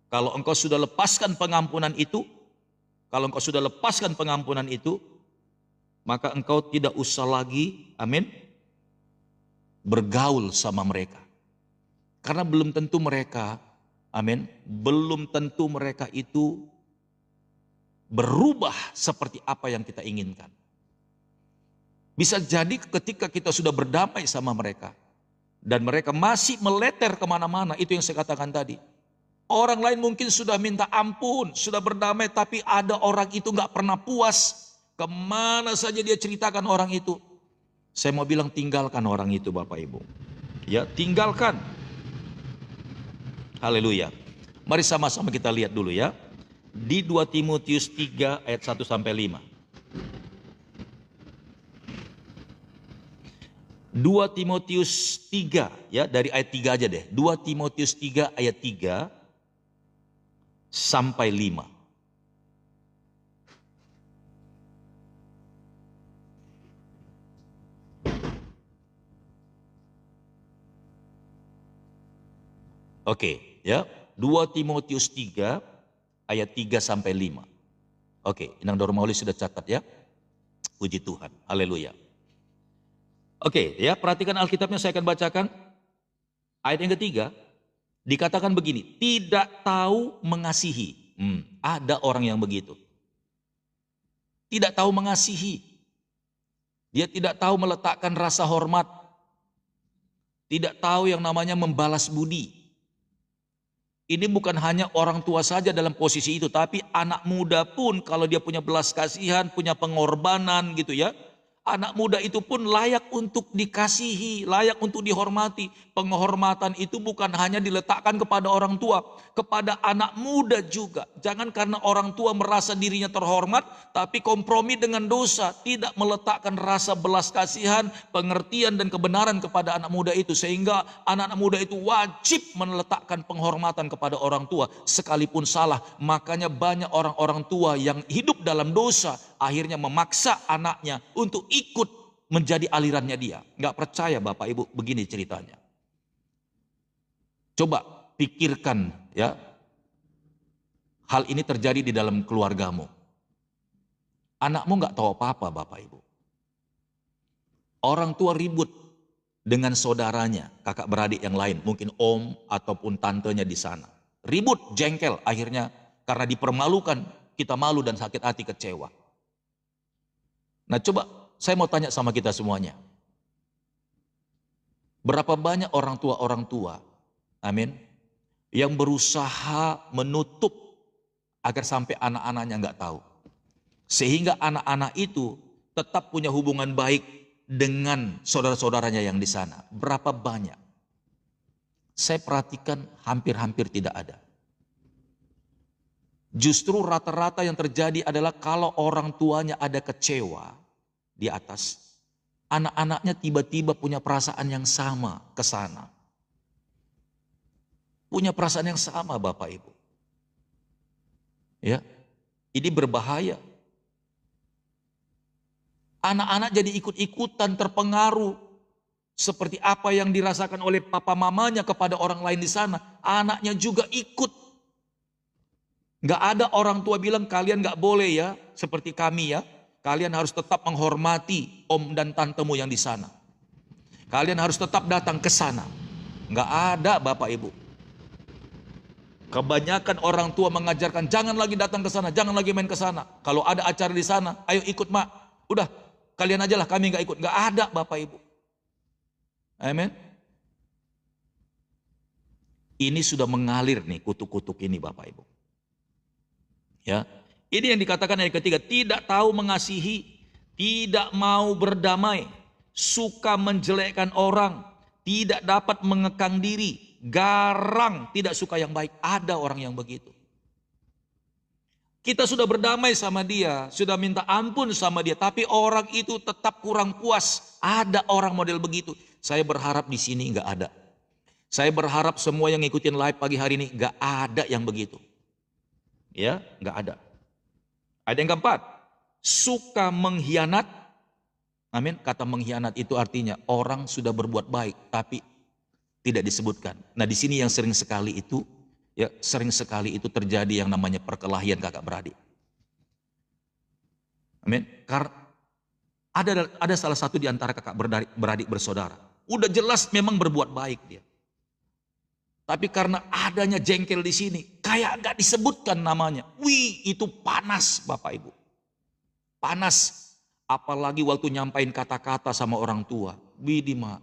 Kalau engkau sudah lepaskan pengampunan itu. Kalau engkau sudah lepaskan pengampunan itu. Maka engkau tidak usah lagi, amin, bergaul sama mereka. Karena belum tentu mereka, amin, belum tentu mereka itu berubah seperti apa yang kita inginkan. Bisa jadi ketika kita sudah berdamai sama mereka, dan mereka masih meleter kemana-mana, itu yang saya katakan tadi. Orang lain mungkin sudah minta ampun, sudah berdamai, tapi ada orang itu nggak pernah puas. Kemana saja dia ceritakan orang itu. Saya mau bilang tinggalkan orang itu Bapak Ibu. Ya, tinggalkan. Haleluya. Mari sama-sama kita lihat dulu ya. Di 2 Timotius 3 ayat 1 sampai 5. 2 Timotius 3 ya, dari ayat 3 aja deh. 2 Timotius 3 ayat 3 sampai 5. Oke, ya. 2 Timotius 3 ayat 3 sampai 5. Oke, Inang Dormauli sudah catat ya. Puji Tuhan. Haleluya. Oke, ya, perhatikan Alkitabnya, saya akan bacakan. Ayat yang ketiga, dikatakan begini, tidak tahu mengasihi. Ada orang yang begitu. Tidak tahu mengasihi. Dia tidak tahu meletakkan rasa hormat. Tidak tahu yang namanya membalas budi. Ini bukan hanya orang tua saja dalam posisi itu, tapi anak muda pun kalau dia punya belas kasihan, punya pengorbanan gitu ya. Anak muda itu pun layak untuk dikasihi, layak untuk dihormati. Penghormatan itu bukan hanya diletakkan kepada orang tua, kepada anak muda juga. Jangan karena orang tua merasa dirinya terhormat, tapi kompromi dengan dosa, tidak meletakkan rasa belas kasihan, pengertian dan kebenaran kepada anak muda itu. Sehingga anak-anak muda itu wajib meletakkan penghormatan kepada orang tua, sekalipun salah. Makanya banyak orang-orang tua yang hidup dalam dosa, akhirnya memaksa anaknya untuk ikut menjadi alirannya dia. Nggak percaya Bapak Ibu, begini ceritanya. Coba pikirkan ya, hal ini terjadi di dalam keluargamu. Anakmu nggak tahu apa-apa Bapak Ibu. Orang tua ribut dengan saudaranya, kakak beradik yang lain, mungkin om ataupun tantenya di sana. Ribut, jengkel, akhirnya karena dipermalukan, kita malu dan sakit hati, kecewa. Nah coba saya mau tanya sama kita semuanya. Berapa banyak orang tua, amin, yang berusaha menutup agar sampai anak-anaknya nggak tahu. Sehingga anak-anak itu tetap punya hubungan baik dengan saudara-saudaranya yang di sana. Berapa banyak? Saya perhatikan hampir-hampir tidak ada. Justru rata-rata yang terjadi adalah kalau orang tuanya ada kecewa di atas, anak-anaknya tiba-tiba punya perasaan yang sama ke sana. Punya perasaan yang sama Bapak Ibu. Ya, ini berbahaya. Anak-anak jadi ikut-ikutan terpengaruh seperti apa yang dirasakan oleh papa mamanya kepada orang lain di sana. Anaknya juga ikut. Nggak ada orang tua bilang kalian nggak boleh ya, seperti kami ya. Kalian harus tetap menghormati om dan tantemu yang di sana. Kalian harus tetap datang ke sana. Nggak ada Bapak Ibu. Kebanyakan orang tua mengajarkan jangan lagi datang ke sana, jangan lagi main ke sana. Kalau ada acara di sana, ayo ikut mak. Udah, kalian aja lah, kami nggak ikut. Nggak ada Bapak Ibu. Amin. Ini sudah mengalir nih kutuk-kutuk ini Bapak Ibu. Ya, ini yang dikatakan ayat ketiga, tidak tahu mengasihi, tidak mau berdamai, suka menjelekkan orang, tidak dapat mengekang diri, garang, tidak suka yang baik. Ada orang yang begitu. Kita sudah berdamai sama dia, sudah minta ampun sama dia, tapi orang itu tetap kurang puas. Ada orang model begitu. Saya berharap di sini nggak ada. Saya berharap semua yang ngikutin live pagi hari ini nggak ada yang begitu. Ya, nggak ada. Ada yang keempat, suka mengkhianat. Amin. Kata mengkhianat itu artinya orang sudah berbuat baik tapi tidak disebutkan. Nah, di sini yang sering sekali itu terjadi yang namanya perkelahian kakak beradik. Amin. Karena ada salah satu di antara kakak beradik bersaudara. Udah jelas memang berbuat baik dia. Tapi karena adanya jengkel di sini, kayak gak disebutkan namanya. Wih, itu panas Bapak Ibu. Panas. Apalagi waktu nyampain kata-kata sama orang tua. Widima.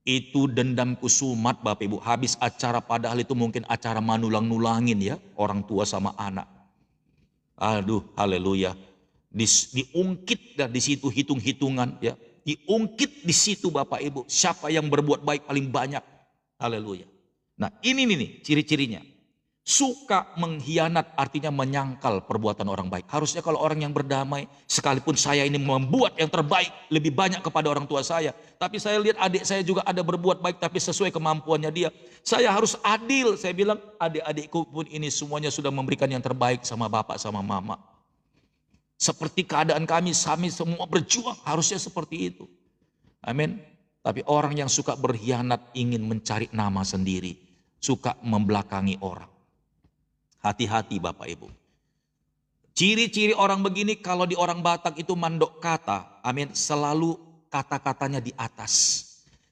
Itu dendamku sumat Bapak Ibu. Habis acara, padahal itu mungkin acara manulang-nulangin ya. Orang tua sama anak. Aduh, haleluya. Diungkit dan di situ hitung-hitungan ya. Diungkit di situ Bapak Ibu. Siapa yang berbuat baik paling banyak. Haleluya. Nah ini nih ciri-cirinya. Suka mengkhianat artinya menyangkal perbuatan orang baik. Harusnya kalau orang yang berdamai, sekalipun saya ini membuat yang terbaik lebih banyak kepada orang tua saya. Tapi saya lihat adik saya juga ada berbuat baik tapi sesuai kemampuannya dia. Saya harus adil. Saya bilang adik-adikku pun ini semuanya sudah memberikan yang terbaik sama bapak sama mama. Seperti keadaan kami semua berjuang harusnya seperti itu. Amin. Tapi orang yang suka berkhianat ingin mencari nama sendiri. Suka membelakangi orang. Hati-hati Bapak Ibu. Ciri-ciri orang begini kalau di orang Batak itu mandok kata. Amin. Selalu kata-katanya di atas.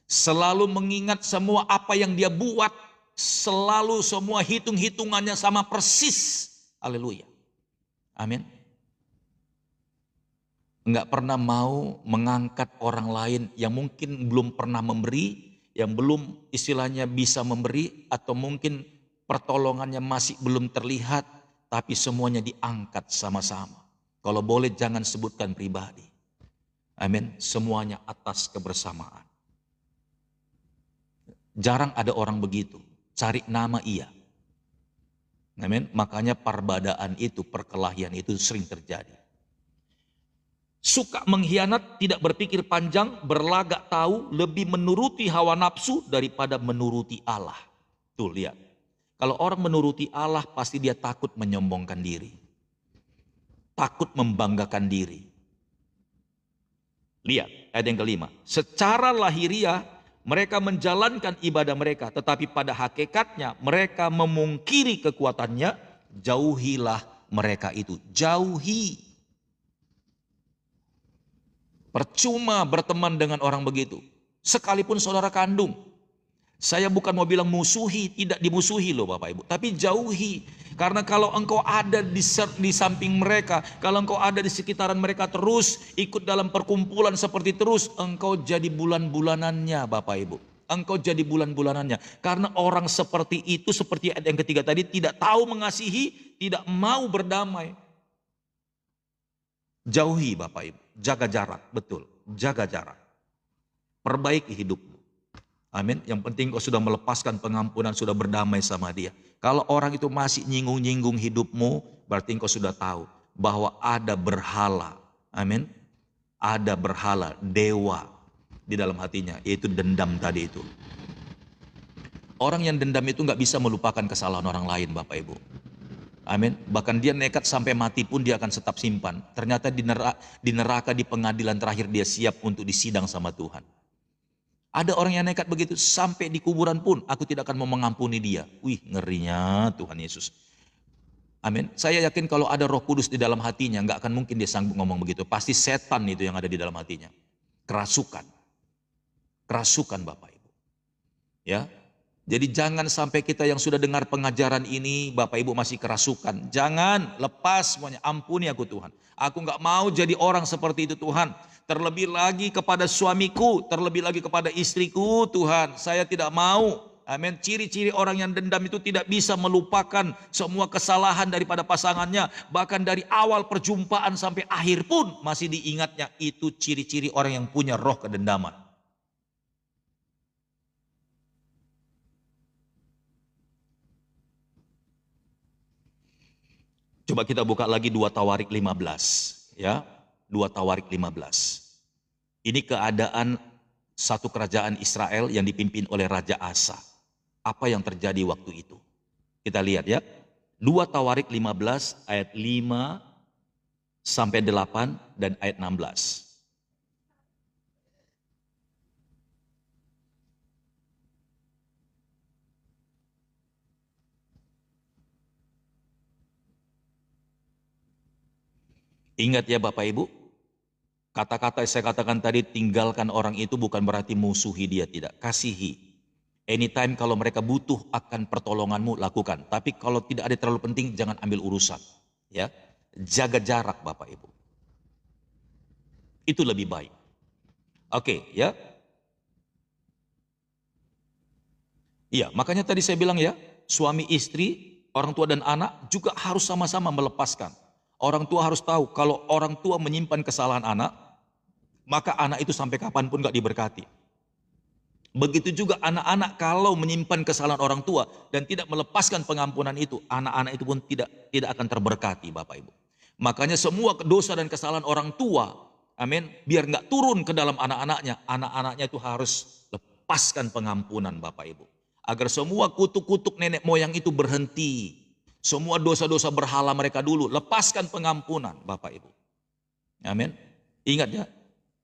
Selalu mengingat semua apa yang dia buat. Selalu semua hitung-hitungannya sama persis. Haleluya. Amin. Enggak pernah mau mengangkat orang lain yang mungkin belum pernah memberi, yang belum istilahnya bisa memberi, atau mungkin pertolongannya masih belum terlihat, tapi semuanya diangkat sama-sama. Kalau boleh jangan sebutkan pribadi. Amin. Semuanya atas kebersamaan. Jarang ada orang begitu, cari nama iya. Amin. Makanya perbadaan itu, perkelahian itu sering terjadi. Suka mengkhianat, tidak berpikir panjang, berlagak tahu, lebih menuruti hawa nafsu daripada menuruti Allah. Tuh lihat, kalau orang menuruti Allah pasti dia takut menyombongkan diri. Takut membanggakan diri. Lihat ayat yang kelima. Secara lahiriah mereka menjalankan ibadah mereka, tetapi pada hakikatnya mereka memungkiri kekuatannya. Jauhilah mereka itu, jauhi. Percuma berteman dengan orang begitu. Sekalipun saudara kandung. Saya bukan mau bilang musuhi, tidak dimusuhi loh Bapak Ibu. Tapi jauhi. Karena kalau engkau ada di samping mereka, kalau engkau ada di sekitaran mereka terus, ikut dalam perkumpulan seperti terus, engkau jadi bulan-bulanannya Bapak Ibu. Engkau jadi bulan-bulanannya. Karena orang seperti itu, seperti ayat yang ketiga tadi, tidak tahu mengasihi, tidak mau berdamai. Jauhi Bapak Ibu. Jaga jarak, betul. Jaga jarak. Perbaiki hidupmu. Amin. Yang penting kau sudah melepaskan pengampunan, sudah berdamai sama dia. Kalau orang itu masih nyinggung-nyinggung hidupmu, berarti kau sudah tahu bahwa ada berhala. Amin. Ada berhala, dewa di dalam hatinya, yaitu dendam tadi itu. Orang yang dendam itu nggak bisa melupakan kesalahan orang lain Bapak Ibu. Amin. Bahkan dia nekat sampai mati pun dia akan tetap simpan. Ternyata di neraka di pengadilan terakhir dia siap untuk disidang sama Tuhan. Ada orang yang nekat begitu sampai di kuburan pun aku tidak akan mau mengampuni dia. Wih, ngerinya Tuhan Yesus. Amin. Saya yakin kalau ada Roh Kudus di dalam hatinya nggak akan mungkin dia sanggup ngomong begitu. Pasti setan itu yang ada di dalam hatinya. Kerasukan. Kerasukan Bapak Ibu. Ya. Jadi jangan sampai kita yang sudah dengar pengajaran ini, Bapak Ibu masih kerasukan. Jangan, lepas semuanya. Ampuni aku Tuhan. Aku nggak mau jadi orang seperti itu Tuhan. Terlebih lagi kepada suamiku, terlebih lagi kepada istriku Tuhan. Saya tidak mau. Amin. Ciri-ciri orang yang dendam itu tidak bisa melupakan semua kesalahan daripada pasangannya. Bahkan dari awal perjumpaan sampai akhir pun masih diingatnya. Itu ciri-ciri orang yang punya roh kedendaman. Coba kita buka lagi 2 Tawarik 15. Ya, 2 Tawarik 15. Ini keadaan satu kerajaan Israel yang dipimpin oleh Raja Asa. Apa yang terjadi waktu itu? Kita lihat ya. 2 Tawarik 15 ayat 5 sampai 8 dan ayat 16. Ingat ya Bapak Ibu, kata-kata saya katakan tadi, tinggalkan orang itu bukan berarti musuhi dia, tidak. Kasihi. Anytime kalau mereka butuh akan pertolonganmu, lakukan. Tapi kalau tidak ada terlalu penting, jangan ambil urusan. Ya, jaga jarak Bapak Ibu. Itu lebih baik. Oke, ya. Iya, makanya tadi saya bilang ya, suami istri, orang tua dan anak juga harus sama-sama melepaskan. Orang tua harus tahu kalau orang tua menyimpan kesalahan anak, maka anak itu sampai kapanpun gak diberkati. Begitu juga anak-anak kalau menyimpan kesalahan orang tua dan tidak melepaskan pengampunan itu, anak-anak itu pun tidak akan terberkati Bapak Ibu. Makanya semua dosa dan kesalahan orang tua, amin, biar nggak turun ke dalam anak-anaknya, anak-anaknya itu harus lepaskan pengampunan Bapak Ibu. Agar semua kutuk-kutuk nenek moyang itu berhenti. Semua dosa-dosa berhala mereka dulu, lepaskan pengampunan Bapak Ibu. Amin. Ingat ya,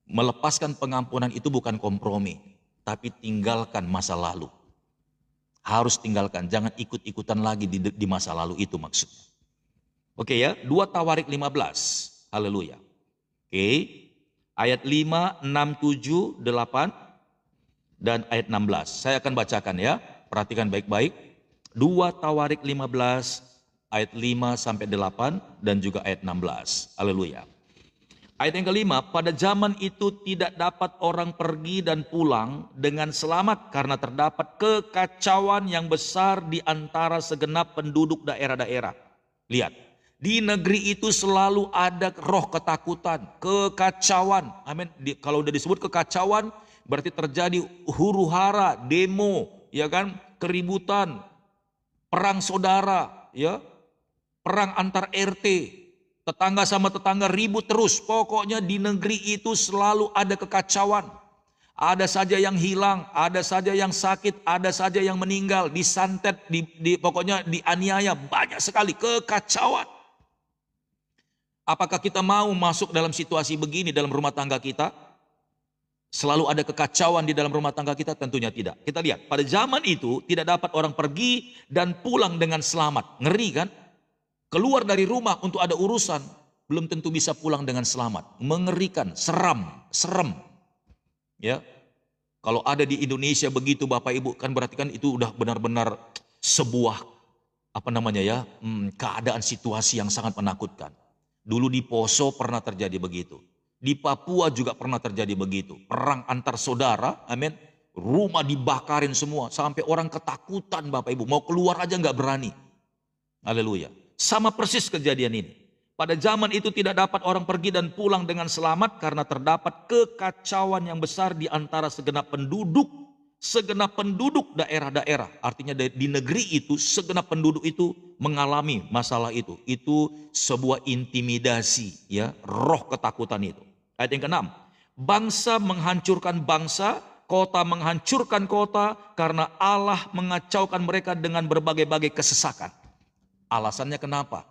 melepaskan pengampunan itu bukan kompromi, tapi tinggalkan masa lalu. Harus tinggalkan, jangan ikut-ikutan lagi di masa lalu itu maksudnya. Oke ya, 2 Tawarik 15. Haleluya. Oke. Ayat 5, 6, 7, 8 dan ayat 16. Saya akan bacakan ya. Perhatikan baik-baik. 2 Tawarik 15 ayat 5 sampai 8 dan juga ayat 16. Haleluya. Ayat yang kelima, pada zaman itu tidak dapat orang pergi dan pulang dengan selamat karena terdapat kekacauan yang besar di antara segenap penduduk daerah-daerah. Lihat, di negeri itu selalu ada roh ketakutan, kekacauan. Amin. Kalau udah disebut kekacauan, berarti terjadi huru-hara, demo, ya kan, keributan, perang saudara, ya, perang antar RT. Tetangga sama tetangga ribut terus. Pokoknya di negeri itu selalu ada kekacauan. Ada saja yang hilang, ada saja yang sakit, ada saja yang meninggal, disantet, pokoknya dianiaya, banyak sekali kekacauan. Apakah kita mau masuk dalam situasi begini dalam rumah tangga kita? Selalu ada kekacauan di dalam rumah tangga kita? Tentunya tidak. Kita lihat, pada zaman itu tidak dapat orang pergi dan pulang dengan selamat. Ngeri kan? Keluar dari rumah untuk ada urusan, belum tentu bisa pulang dengan selamat. Mengerikan, serem. Ya, kalau ada di Indonesia begitu Bapak Ibu, kan berarti kan itu udah benar-benar sebuah keadaan situasi yang sangat menakutkan. Dulu di Poso pernah terjadi begitu. Di Papua juga pernah terjadi begitu. Perang antar saudara, amin. Rumah dibakarin semua, sampai orang ketakutan Bapak Ibu. Mau keluar aja nggak berani. Haleluya. Sama persis kejadian ini. Pada zaman itu tidak dapat orang pergi dan pulang dengan selamat karena terdapat kekacauan yang besar di antara segenap penduduk daerah-daerah. Artinya di negeri itu segenap penduduk itu mengalami masalah itu. Itu sebuah intimidasi, ya, roh ketakutan itu. Ayat yang ke-6. Bangsa menghancurkan bangsa, kota menghancurkan kota karena Allah mengacaukan mereka dengan berbagai-bagai kesesakan. Alasannya kenapa?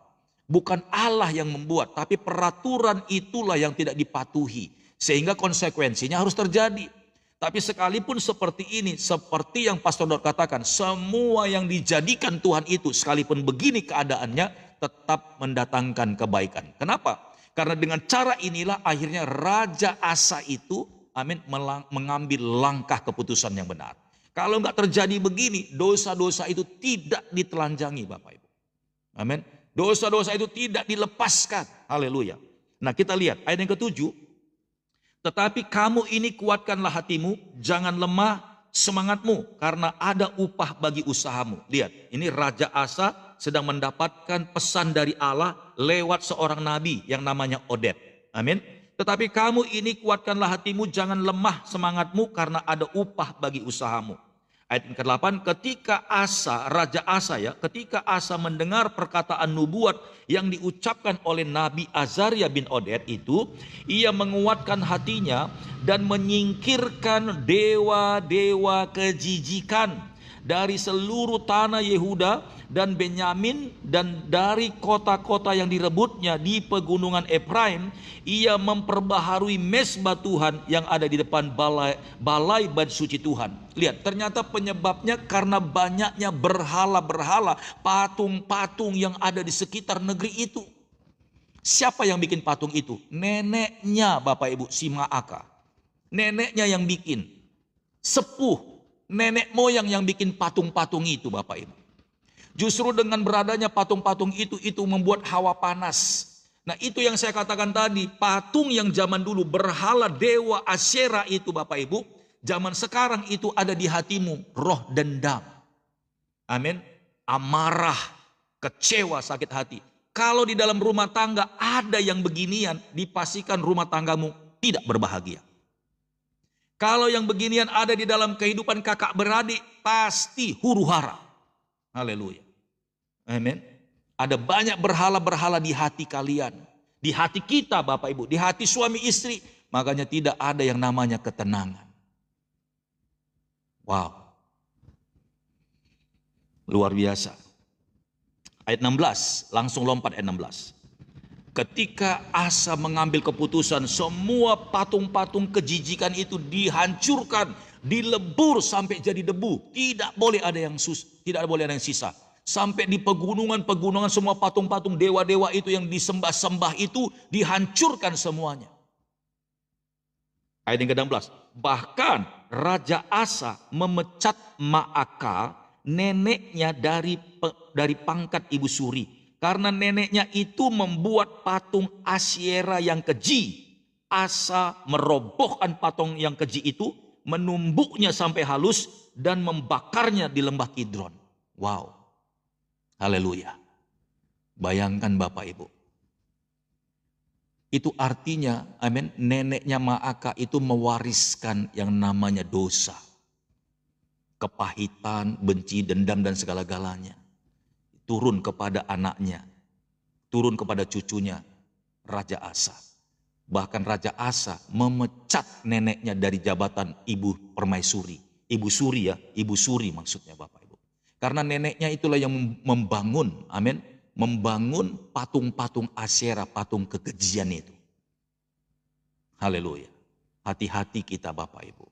Bukan Allah yang membuat, tapi peraturan itulah yang tidak dipatuhi. Sehingga konsekuensinya harus terjadi. Tapi sekalipun seperti ini, seperti yang Pastor Dor katakan, semua yang dijadikan Tuhan itu, sekalipun begini keadaannya, tetap mendatangkan kebaikan. Kenapa? Karena dengan cara inilah akhirnya Raja Asa itu, amin, mengambil langkah keputusan yang benar. Kalau nggak terjadi begini, dosa-dosa itu tidak ditelanjangi Bapak Ibu. Amin. Dosa-dosa itu tidak dilepaskan. Haleluya. Nah, kita lihat ayat yang ke-7. Tetapi kamu ini kuatkanlah hatimu, jangan lemah semangatmu, karena ada upah bagi usahamu. Lihat, ini Raja Asa sedang mendapatkan pesan dari Allah lewat seorang nabi yang namanya Oded. Amin. Tetapi kamu ini kuatkanlah hatimu, jangan lemah semangatmu, karena ada upah bagi usahamu. Ayat yang ke-8, ketika Raja Asa ketika Asa mendengar perkataan nubuat yang diucapkan oleh Nabi Azaria bin Oded itu, ia menguatkan hatinya dan menyingkirkan dewa-dewa kejijikan dari seluruh tanah Yehuda dan Benyamin dan dari kota-kota yang direbutnya di pegunungan Efraim. Ia memperbaharui mesbah Tuhan yang ada di depan balai bait suci Tuhan. Lihat, ternyata penyebabnya karena banyaknya berhala-berhala, patung-patung yang ada di sekitar negeri itu. Siapa yang bikin patung itu? Neneknya Bapak Ibu, si Maaka. Neneknya yang bikin. Sepuh. Nenek moyang yang bikin patung-patung itu Bapak Ibu. Justru dengan beradanya patung-patung itu membuat hawa panas. Nah itu yang saya katakan tadi, patung yang zaman dulu berhala dewa Asyera itu Bapak Ibu, zaman sekarang itu ada di hatimu, roh dendam. Amin. Amarah, kecewa, sakit hati. Kalau di dalam rumah tangga ada yang beginian, dipastikan rumah tanggamu tidak berbahagia. Kalau yang beginian ada di dalam kehidupan kakak beradik, pasti huru hara. Haleluya. Amin. Ada banyak berhala-berhala di hati kalian. Di hati kita Bapak Ibu. Di hati suami istri. Makanya tidak ada yang namanya ketenangan. Wow. Luar biasa. Ayat 16. Langsung lompat ayat 16. Ketika Asa mengambil keputusan, semua patung-patung kejijikan itu dihancurkan, dilebur sampai jadi debu. Tidak boleh ada yang sisa. Sampai di pegunungan-pegunungan semua patung-patung dewa-dewa itu yang disembah-sembah itu dihancurkan semuanya. Ayat yang ke-16. Bahkan Raja Asa memecat Ma'aka, neneknya dari pangkat ibu suri. Karena neneknya itu membuat patung Asyera yang keji. Asa merobohkan patung yang keji itu, menumbuknya sampai halus dan membakarnya di lembah Kidron. Wow. Haleluya. Bayangkan Bapak Ibu. Itu artinya, amin, neneknya Ma'aka itu mewariskan yang namanya dosa. Kepahitan, benci, dendam dan segala-galanya. Turun kepada anaknya. Turun kepada cucunya, Raja Asa. Bahkan Raja Asa memecat neneknya dari jabatan ibu permaisuri. Ibu suri ya, ibu suri maksudnya Bapak Ibu. Karena neneknya itulah yang membangun, amin, membangun patung-patung Asyera, patung kekejian itu. Haleluya. Hati-hati kita Bapak Ibu.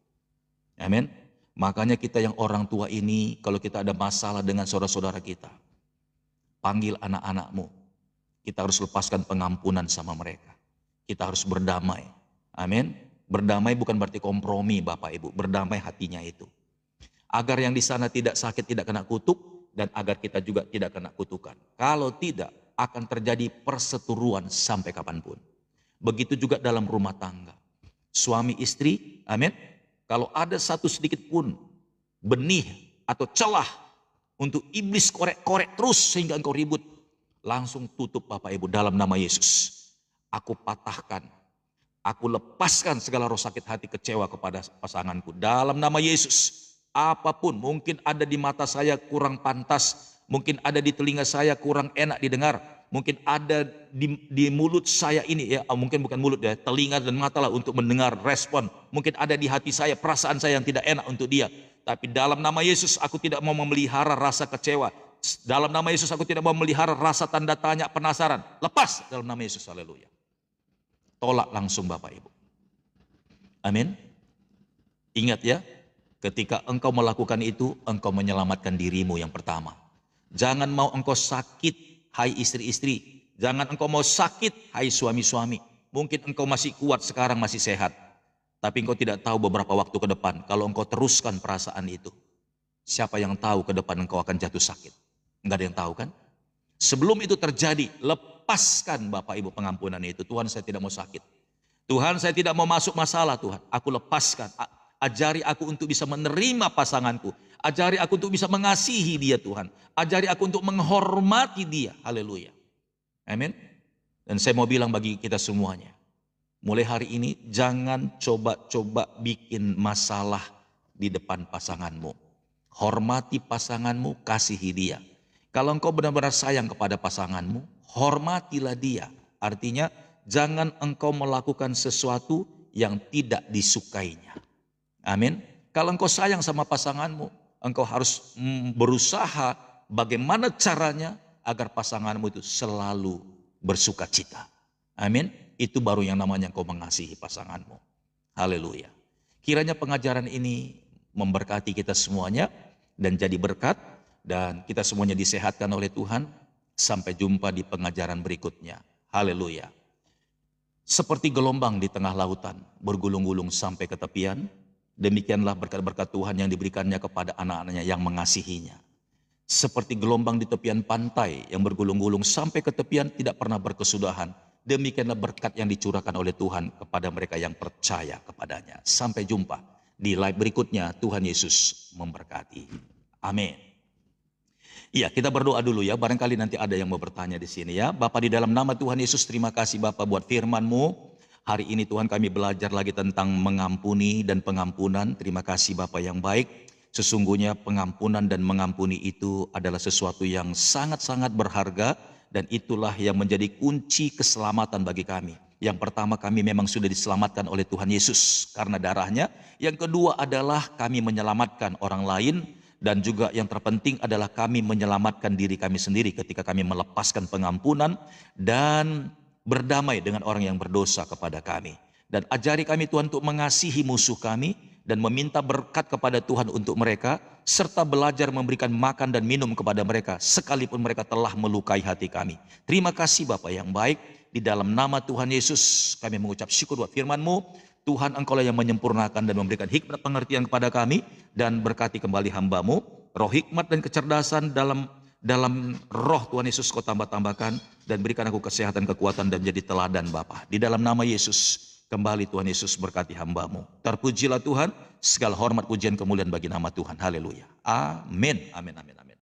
Amin. Makanya kita yang orang tua ini, kalau kita ada masalah dengan saudara-saudara kita, panggil anak-anakmu. Kita harus lepaskan pengampunan sama mereka. Kita harus berdamai. Amin. Berdamai bukan berarti kompromi Bapak Ibu. Berdamai hatinya itu. Agar yang di sana tidak sakit, tidak kena kutuk, dan agar kita juga tidak kena kutukan. Kalau tidak, akan terjadi perseteruan sampai kapanpun. Begitu juga dalam rumah tangga. Suami istri, amin. Kalau ada satu sedikit pun benih atau celah untuk iblis korek-korek terus sehingga engkau ribut, langsung tutup Bapak Ibu dalam nama Yesus. Aku patahkan, aku lepaskan segala roh sakit hati kecewa kepada pasanganku dalam nama Yesus. Apapun mungkin ada di mata saya kurang pantas, mungkin ada di telinga saya kurang enak didengar, mungkin ada di mulut saya ini ya, mungkin bukan mulut ya, telinga dan mata lah untuk mendengar respon. Mungkin ada di hati saya perasaan saya yang tidak enak untuk dia. Tapi dalam nama Yesus aku tidak mau memelihara rasa kecewa. Dalam nama Yesus aku tidak mau memelihara rasa tanda tanya, penasaran. Lepas dalam nama Yesus, haleluya. Tolak langsung Bapak Ibu. Amin. Ingat ya. Ketika engkau melakukan itu, engkau menyelamatkan dirimu yang pertama. Jangan mau engkau sakit, hai istri-istri. Jangan engkau mau sakit, hai suami-suami. Mungkin engkau masih kuat sekarang, masih sehat. Tapi engkau tidak tahu beberapa waktu ke depan. Kalau engkau teruskan perasaan itu, siapa yang tahu ke depan engkau akan jatuh sakit? Enggak ada yang tahu kan? Sebelum itu terjadi, lepaskan Bapak Ibu pengampunan itu. Tuhan, saya tidak mau sakit. Tuhan, saya tidak mau masuk masalah Tuhan. Aku lepaskan. Ajari aku untuk bisa menerima pasanganku. Ajari aku untuk bisa mengasihi dia Tuhan. Ajari aku untuk menghormati dia. Haleluya. Amin. Dan saya mau bilang bagi kita semuanya. Mulai hari ini jangan coba-coba bikin masalah di depan pasanganmu. Hormati pasanganmu, kasihi dia. Kalau engkau benar-benar sayang kepada pasanganmu, hormatilah dia. Artinya jangan engkau melakukan sesuatu yang tidak disukainya. Amin. Kalau engkau sayang sama pasanganmu, engkau harus berusaha bagaimana caranya agar pasanganmu itu selalu bersuka cita. Amin. Itu baru yang namanya engkau mengasihi pasanganmu. Haleluya. Kiranya pengajaran ini memberkati kita semuanya dan jadi berkat, dan kita semuanya disehatkan oleh Tuhan. Sampai jumpa di pengajaran berikutnya. Haleluya. Seperti gelombang di tengah lautan bergulung-gulung sampai ke tepian, Demikianlah berkat-berkat Tuhan yang diberikannya kepada anak-anaknya yang mengasihinya. Seperti gelombang di tepian pantai yang bergulung-gulung sampai ke tepian tidak pernah berkesudahan. Demikianlah berkat yang dicurahkan oleh Tuhan kepada mereka yang percaya kepadanya. Sampai jumpa di live berikutnya. Tuhan Yesus memberkati. Amin. Iya, kita berdoa dulu ya. Barangkali nanti ada yang mau bertanya di sini ya. Bapak, di dalam nama Tuhan Yesus, terima kasih Bapak buat firman-Mu. Hari ini Tuhan kami belajar lagi tentang mengampuni dan pengampunan. Terima kasih Bapak yang baik. Sesungguhnya pengampunan dan mengampuni itu adalah sesuatu yang sangat-sangat berharga dan itulah yang menjadi kunci keselamatan bagi kami. Yang pertama, kami memang sudah diselamatkan oleh Tuhan Yesus karena darahnya. Yang kedua adalah kami menyelamatkan orang lain dan juga yang terpenting adalah kami menyelamatkan diri kami sendiri ketika kami melepaskan pengampunan dan berdamai dengan orang yang berdosa kepada kami. Dan ajari kami Tuhan untuk mengasihi musuh kami dan meminta berkat kepada Tuhan untuk mereka, serta belajar memberikan makan dan minum kepada mereka, sekalipun mereka telah melukai hati kami. Terima kasih Bapa yang baik, di dalam nama Tuhan Yesus kami mengucap syukur buat firman-Mu. Tuhan, Engkaulah yang menyempurnakan dan memberikan hikmat pengertian kepada kami, dan berkati kembali hamba-Mu, roh hikmat dan kecerdasan dalam roh Tuhan Yesus Kau tambah-tambahkan, dan berikan aku kesehatan, kekuatan, dan jadi teladan Bapa. Di dalam nama Yesus, kembali Tuhan Yesus berkati hamba-Mu. Terpujilah Tuhan, segala hormat, pujian, kemuliaan bagi nama Tuhan. Haleluya. Amin. Amin. Amin.